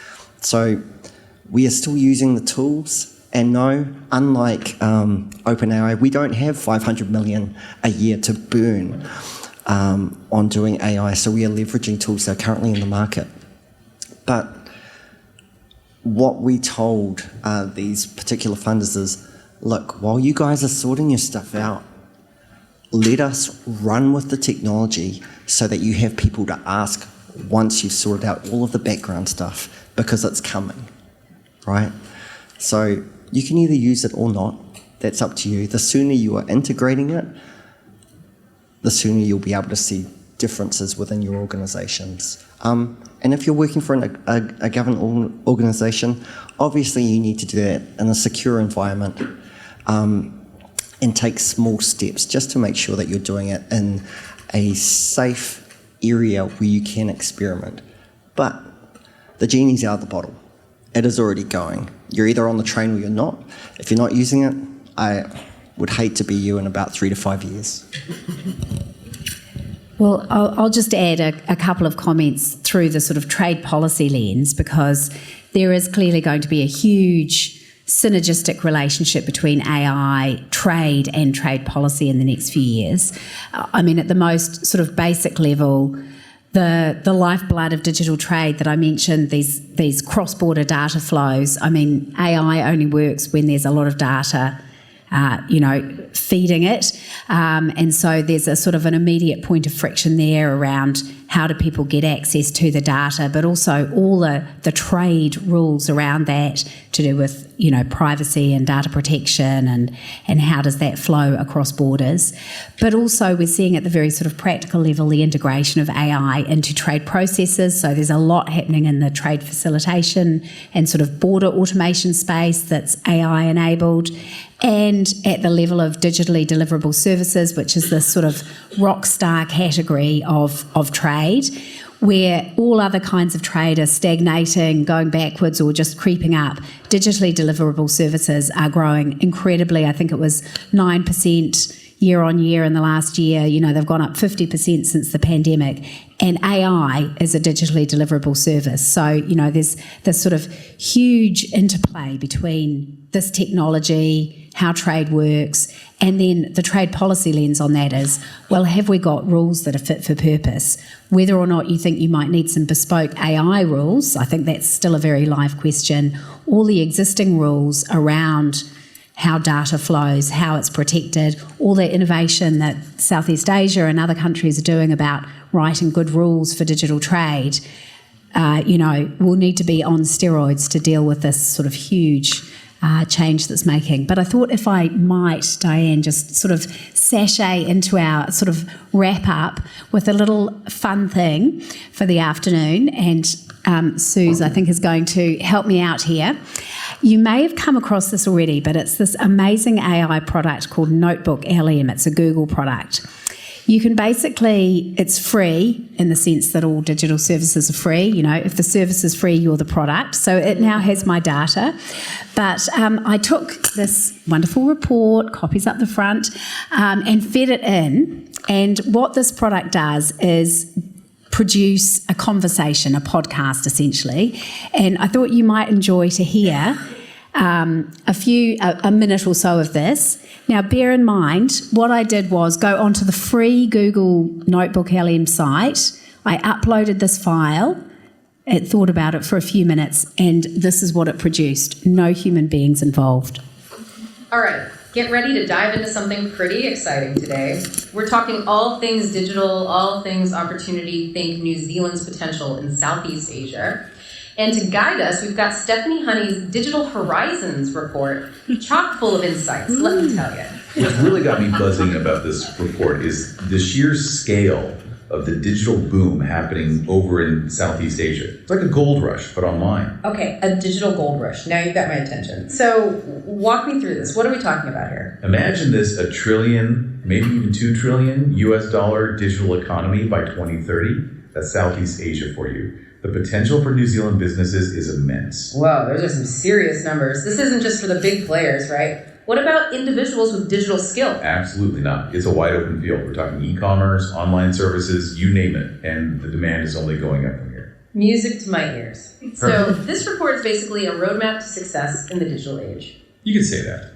Speaker 5: So we are still using the tools, and no, unlike OpenAI, we don't have 500 million a year to burn on doing AI, so we are leveraging tools that are currently in the market. But what we told these particular funders is, look, while you guys are sorting your stuff out, let us run with the technology so that you have people to ask once you've sorted out all of the background stuff, because it's coming, right? So you can either use it or not. That's up to you. The sooner you are integrating it, the sooner you'll be able to see differences within your organisations. And if you're working for a government organisation, obviously you need to do that in a secure environment and take small steps just to make sure that you're doing it in a safe area where you can experiment. But the genie's out of the bottle. It is already going. You're either on the train or you're not. If you're not using it, I would hate to be you in about 3 to 5 years.
Speaker 4: Well, I'll just add a couple of comments through the sort of trade policy lens, because there is clearly going to be a huge synergistic relationship between AI, trade and trade policy in the next few years. I mean, at the most sort of basic level, the lifeblood of digital trade that I mentioned, these cross-border data flows, I mean, AI only works when there's a lot of data feeding it. And so there's a sort of an immediate point of friction there around how do people get access to the data, but also all the trade rules around that to do with, privacy and data protection and how does that flow across borders. But also we're seeing at the very sort of practical level the integration of AI into trade processes. So there's a lot happening in the trade facilitation and sort of border automation space that's AI enabled. And at the level of digitally deliverable services, which is this sort of rock star category of trade, where all other kinds of trade are stagnating, going backwards or just creeping up, digitally deliverable services are growing incredibly. I think it was 9% year on year in the last year. They've gone up 50% since the pandemic. And AI is a digitally deliverable service. So, there's this sort of huge interplay between this technology, how trade works, and then the trade policy lens on that is, well, have we got rules that are fit for purpose? Whether or not you think you might need some bespoke AI rules, I think that's still a very live question. All the existing rules around how data flows, how it's protected, all the innovation that Southeast Asia and other countries are doing about writing good rules for digital trade, will need to be on steroids to deal with this sort of huge change that's making. But I thought if I might, Diane, just sort of sashay into our sort of wrap up with a little fun thing for the afternoon, and Suze, I think, is going to help me out here. You may have come across this already, but it's this amazing AI product called Notebook LM. It's a Google product. You can basically, it's free in the sense that all digital services are free. You know, if the service is free, you're the product. So it now has my data. But I took this wonderful report, copies up the front, and fed it in. And what this product does is produce a conversation, a podcast essentially. And I thought you might enjoy to hear a minute or so of this. Now, bear in mind, what I did was go onto the free Google Notebook LM site. I uploaded this file. It thought about it for a few minutes, and this is what it produced. No human beings involved.
Speaker 6: All right, get ready to dive into something pretty exciting today. We're talking all things digital, all things opportunity, think New Zealand's potential in Southeast Asia. And to guide us, we've got Stephanie Honey's Digital Horizons report, chock full of insights, let me tell you.
Speaker 7: What's really got me buzzing about this report is the sheer scale of the digital boom happening over in Southeast Asia. It's like a gold rush, but online.
Speaker 6: Okay, a digital gold rush. Now you've got my attention. So walk me through this. What are we talking about here?
Speaker 7: Imagine this, $1 trillion, maybe even $2 trillion US dollar digital economy by 2030. That's Southeast Asia for you. The potential for New Zealand businesses is immense.
Speaker 6: Wow, those are some serious numbers. This isn't just for the big players, right? What about individuals with digital skill?
Speaker 7: Absolutely not. It's a wide open field. We're talking e-commerce, online services, you name it. And the demand is only going up from here.
Speaker 6: Music to my ears. So this report is basically a roadmap to success in the digital age.
Speaker 7: You can say that.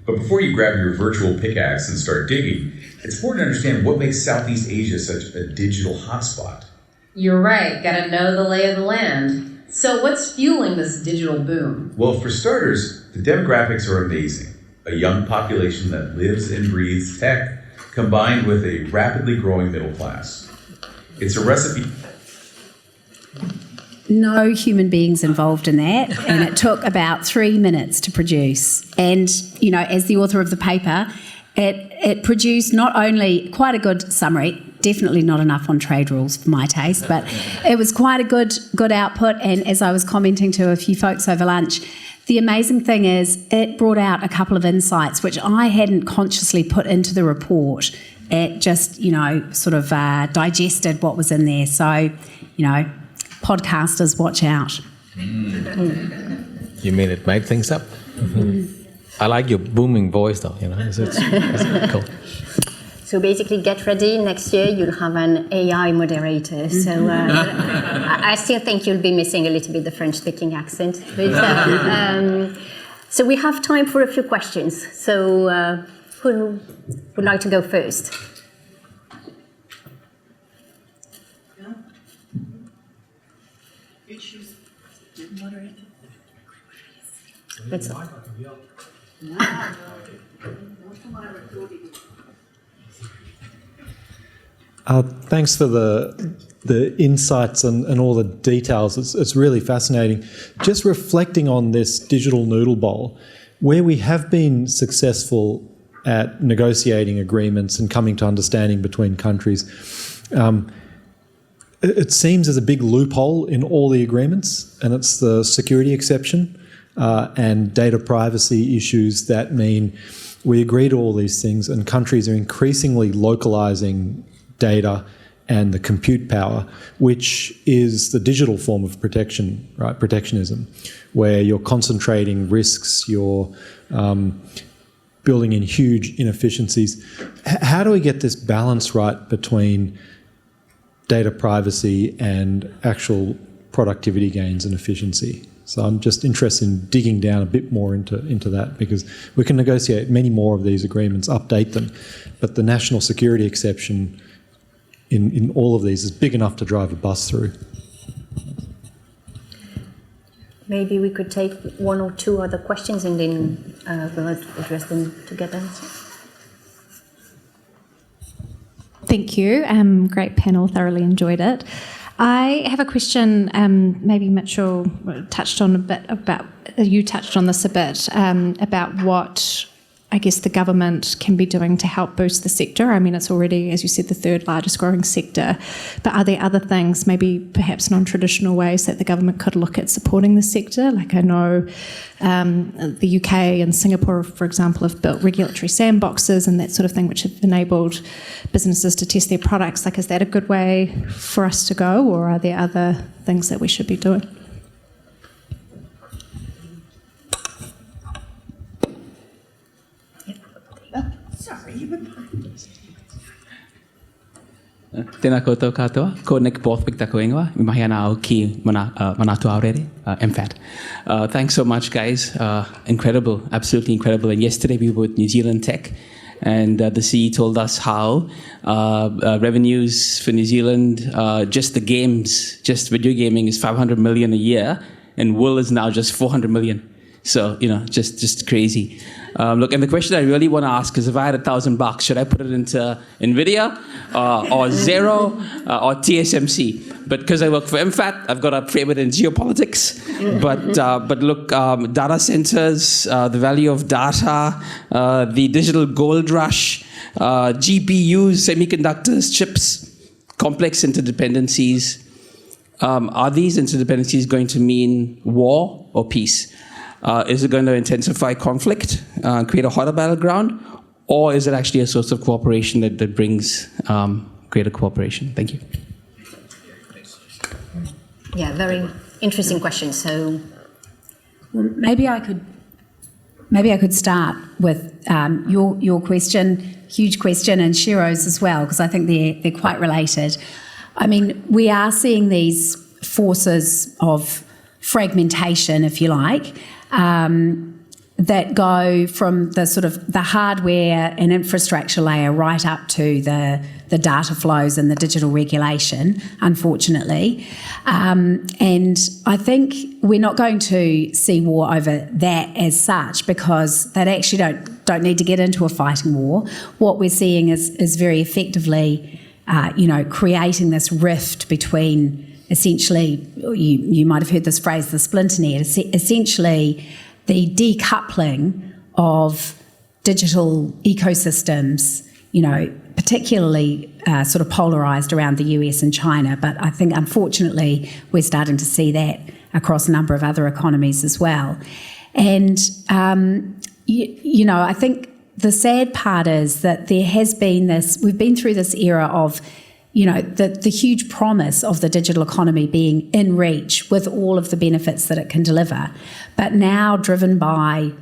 Speaker 7: But before you grab your virtual pickaxe and start digging, it's important to understand what makes Southeast Asia such a digital hotspot.
Speaker 6: You're right. Gotta know the lay of the land. So what's fueling this digital boom?
Speaker 7: Well, for starters, the demographics are amazing. A young population that lives and breathes tech, combined with a rapidly growing middle class. It's a recipe.
Speaker 4: No human beings involved in that, and it took about 3 minutes to produce. And, you know, as the author of the paper, it produced not only quite a good summary, definitely not enough on trade rules for my taste, but it was quite a good output. And as I was commenting to a few folks over lunch, the amazing thing is it brought out a couple of insights which I hadn't consciously put into the report. It just, you know, sort of digested what was in there. So, you know, podcasters, watch out.
Speaker 3: You mean it made things up? Mm-hmm. I like your booming voice, though. You know, it's cool.
Speaker 1: So basically, get ready. Next year, you'll have an AI moderator. So I still think you'll be missing a little bit the French-speaking accent. But, so we have time for a few questions. So who would like to go first? Let's
Speaker 8: Thanks for the insights and all the details. It's really fascinating. Just reflecting on this digital noodle bowl, where we have been successful at negotiating agreements and coming to understanding between countries, it seems there's a big loophole in all the agreements, and it's the security exception and data privacy issues that mean we agree to all these things, and countries are increasingly localizing data and the compute power, which is the digital form of protection, right? Protectionism, where you're concentrating risks, you're building in huge inefficiencies. How do we get this balance right between data privacy and actual productivity gains and efficiency? So I'm just interested in digging down a bit more into that, because we can negotiate many more of these agreements, update them, but the national security exception in all of these is big enough to drive a bus through.
Speaker 1: Maybe we could take one or two other questions and then we'll address them together.
Speaker 9: Thank you. Great panel, thoroughly enjoyed it. I have a question, maybe Mitchell touched on a bit about you touched on this a bit, about what I guess the government can be doing to help boost the sector. I mean, it's already, as you said, the third largest growing sector. But are there other things, maybe perhaps non-traditional ways that the government could look at supporting the sector? Like I know the UK and Singapore, for example, have built regulatory sandboxes and that sort of thing, which have enabled businesses to test their products. Like, is that a good way for us to go, or are there other things that we should be doing?
Speaker 10: Tēnā koutou katoa, ko Nick Borthwick tako ingoa, mi mahi ana au ki manatu aurere, MFAT. Thanks so much, guys. Incredible, absolutely incredible. And yesterday we were with New Zealand Tech, and the CE told us how revenues for New Zealand, just the games, just video gaming is 500 million a year, and wool is now just 400 million. So, just crazy. Look, and the question I really want to ask is, if I had $1,000, should I put it into NVIDIA or Xero or TSMC? But because I work for MFAT, I've got a favorite in geopolitics. But look, data centers, the value of data, the digital gold rush, GPUs, semiconductors, chips, complex interdependencies. Are these interdependencies going to mean war or peace? Is it going to intensify conflict, create a hotter battleground, or is it actually a source of cooperation that brings greater cooperation? Thank you.
Speaker 1: Yeah, very interesting question. So,
Speaker 4: maybe I could start with your question, huge question, and Shiro's as well, because I think they're quite related. I mean, we are seeing these forces of fragmentation, if you like, that go from the sort of the hardware and infrastructure layer right up to the data flows and the digital regulation, unfortunately. And I think we're not going to see war over that as such, because that actually don't need to get into a fighting war. What we're seeing is very effectively, creating this rift between, essentially, you might have heard this phrase, the splinter net, essentially the decoupling of digital ecosystems, particularly sort of polarised around the US and China. But I think, unfortunately, we're starting to see that across a number of other economies as well. And, I think the sad part is that there has been we've been through this era of the huge promise of the digital economy being in reach with all of the benefits that it can deliver. But now, driven by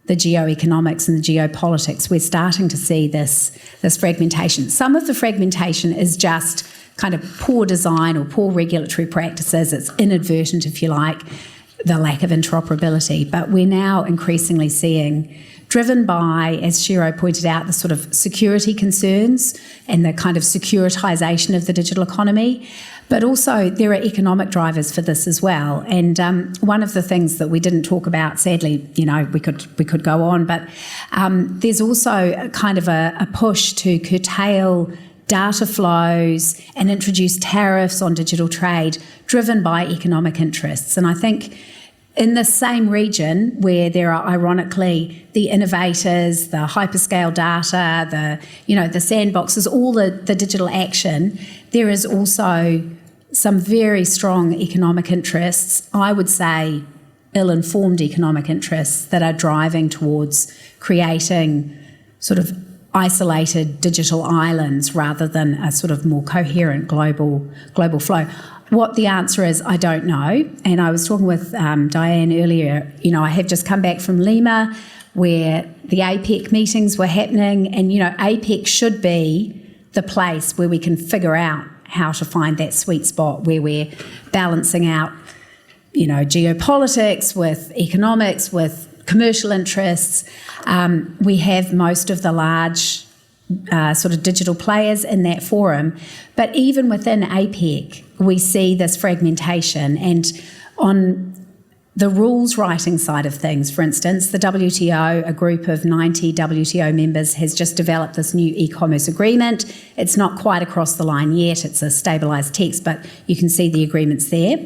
Speaker 4: the geoeconomics and the geopolitics, we're starting to see this fragmentation. Some of the fragmentation is just kind of poor design or poor regulatory practices. It's inadvertent, if you like, the lack of interoperability. But we're now increasingly seeing, driven by, as Shiro pointed out, the sort of security concerns and the kind of securitization of the digital economy. But also there are economic drivers for this as well. And one of the things that we didn't talk about, sadly, we could go on, but there's also a kind of a push to curtail data flows and introduce tariffs on digital trade driven by economic interests. And I think in the same region where there are, ironically, the innovators, the hyperscale data, the sandboxes, all the digital action, there is also some very strong economic interests, I would say ill-informed economic interests, that are driving towards creating sort of isolated digital islands rather than a sort of more coherent global flow. What the answer is, I don't know. And I was talking with Diane earlier. I have just come back from Lima, where the APEC meetings were happening, and APEC should be the place where we can figure out how to find that sweet spot where we're balancing out, geopolitics with economics, with commercial interests. We have most of the large sort of digital players in that forum. But even within APEC, we see this fragmentation. And on the rules writing side of things, for instance, the WTO, a group of 90 WTO members, has just developed this new e-commerce agreement. It's not quite across the line yet. It's a stabilised text, but you can see the agreements there.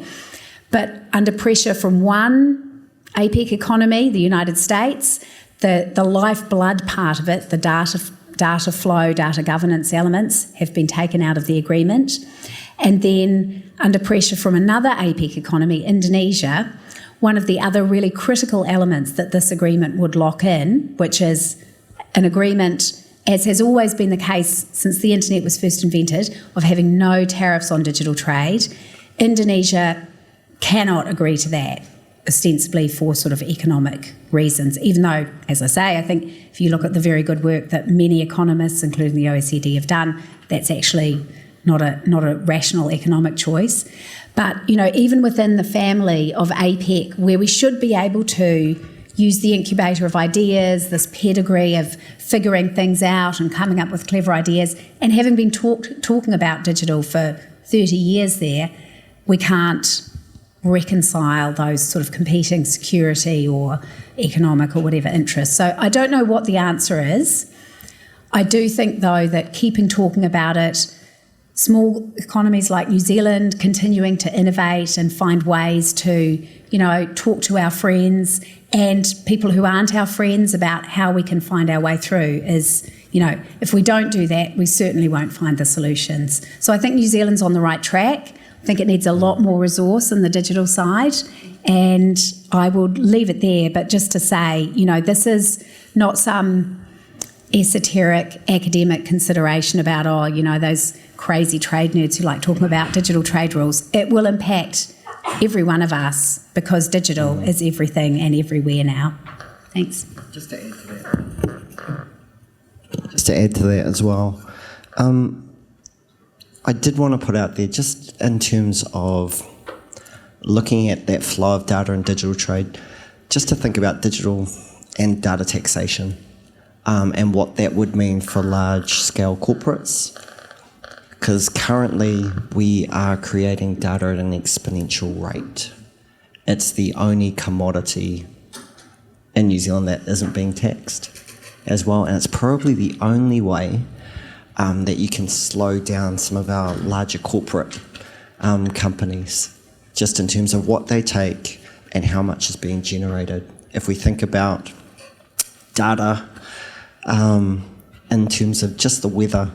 Speaker 4: But under pressure from one APEC economy, the United States, the lifeblood part of it, the data flow, data governance elements have been taken out of the agreement. And then under pressure from another APEC economy, Indonesia, one of the other really critical elements that this agreement would lock in, which is an agreement, as has always been the case since the internet was first invented, of having no tariffs on digital trade. Indonesia cannot agree to that, ostensibly for sort of economic reasons, even though, as I say, I think if you look at the very good work that many economists, including the OECD, have done, that's actually not a rational economic choice. But, you know, even within the family of APEC, where we should be able to use the incubator of ideas, this pedigree of figuring things out and coming up with clever ideas, and having been talking about digital for 30 years there, we can't reconcile those sort of competing security or economic or whatever interests. So I don't know what the answer is. I do think, though, that keeping talking about it, small economies like New Zealand continuing to innovate and find ways to, you know, talk to our friends and people who aren't our friends about how we can find our way through is, you know, if we don't do that, we certainly won't find the solutions. So I think New Zealand's on the right track. I think it needs a lot more resource in the digital side, and I will leave it there. But just to say, you know, this is not some esoteric academic consideration about, oh, you know, those crazy trade nerds who like talking about digital trade rules. It will impact every one of us because digital is everything and everywhere now. Thanks.
Speaker 2: Just to add to that as well, I did want to put out there, just in terms of looking at that flow of data and digital trade, just to think about digital and data taxation and what that would mean for large-scale corporates. Because currently we are creating data at an exponential rate. It's the only commodity in New Zealand that isn't being taxed as well, and it's probably the only way that you can slow down some of our larger corporate companies, just in terms of what they take and how much is being generated. If we think about data in terms of just the weather,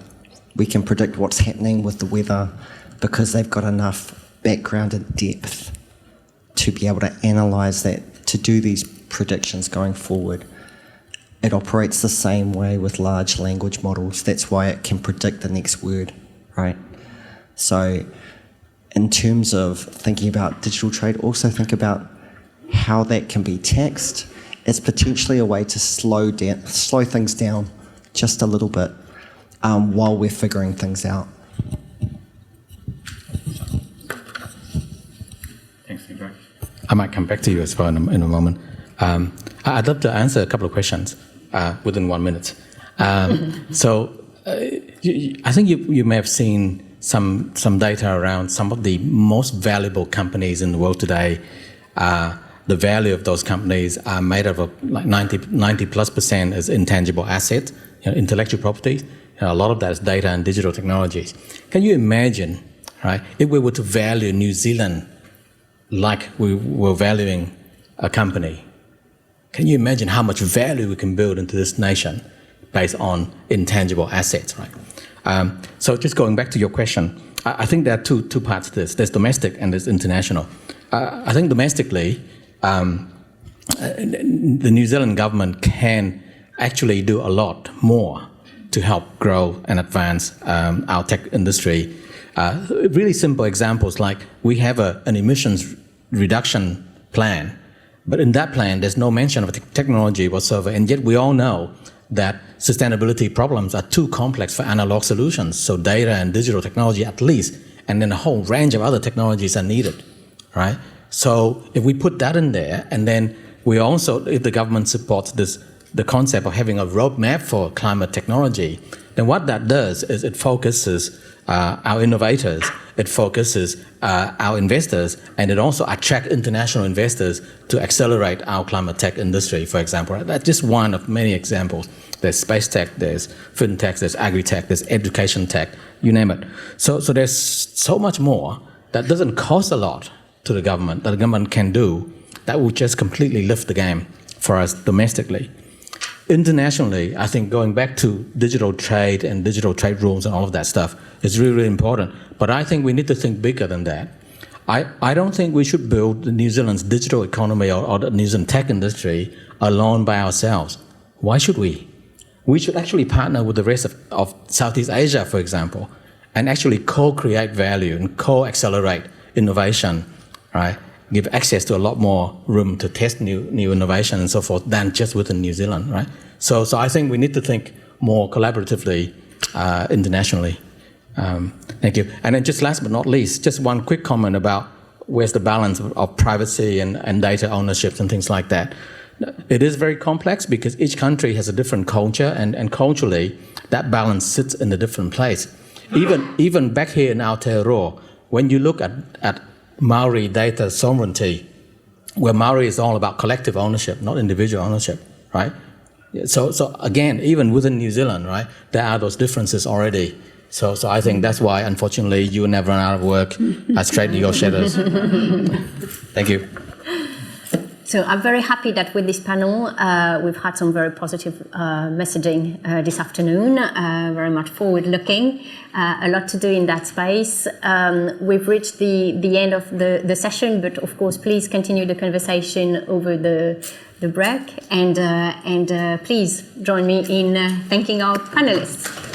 Speaker 2: we can predict what's happening with the weather because they've got enough background and depth to be able to analyse that, to do these predictions going forward. It operates the same way with large language models. That's why it can predict the next word, right? So in terms of thinking about digital trade, also think about how that can be taxed. It's potentially a way to slow things down just a little bit while we're figuring things out.
Speaker 3: Thanks, Nikora. I might come back to you as well in a moment. I'd love to answer a couple of questions within 1 minute. So I think you may have seen some data around some of the most valuable companies in the world today. The value of those companies are made up of like 90+% is intangible assets, intellectual property. A lot of that is data and digital technologies. Can you imagine, right, if we were to value New Zealand like we were valuing a company? Can you imagine how much value we can build into this nation based on intangible assets, right? So just going back to your question, I think there are two parts to this. There's domestic and there's international. I think domestically, the New Zealand government can actually do a lot more to help grow and advance our tech industry. Really simple examples, like we have an emissions reduction plan, but in that plan there's no mention of technology whatsoever, and yet we all know that sustainability problems are too complex for analog solutions, so data and digital technology at least, and then a whole range of other technologies are needed, right? So if we put that in there, and then we also, if the government supports the concept of having a roadmap for climate technology, then what that does is it focuses our innovators, it focuses our investors, and it also attracts international investors to accelerate our climate tech industry, for example. That's just one of many examples. There's space tech, there's fintech, there's agri-tech, there's education tech, you name it. So there's so much more that doesn't cost a lot to the government, that the government can do that will just completely lift the game for us domestically. Internationally, I think going back to digital trade and digital trade rules and all of that stuff is really, really important. But I think we need to think bigger than that. I don't think we should build New Zealand's digital economy or the New Zealand tech industry alone by ourselves. Why should we? We should actually partner with the rest of Southeast Asia, for example, and actually co-create value and co-accelerate innovation, right? Give access to a lot more room to test new innovation and so forth than just within New Zealand, right? So I think we need to think more collaboratively internationally. Thank you. And then just last but not least, just one quick comment about where's the balance of privacy and data ownership and things like that. It is very complex because each country has a different culture, and culturally that balance sits in a different place. Even back here in Aotearoa, when you look at Maori data sovereignty, where Maori is all about collective ownership, not individual ownership, right? So again, even within New Zealand, right, there are those differences already. So I think that's why, unfortunately, you will never run out of work as trade negotiators. Thank you.
Speaker 1: So I'm very happy that with this panel, we've had some very positive messaging this afternoon, very much forward-looking, a lot to do in that space. We've reached the end of the session, but of course, please continue the conversation over the break, and please join me in thanking our panelists.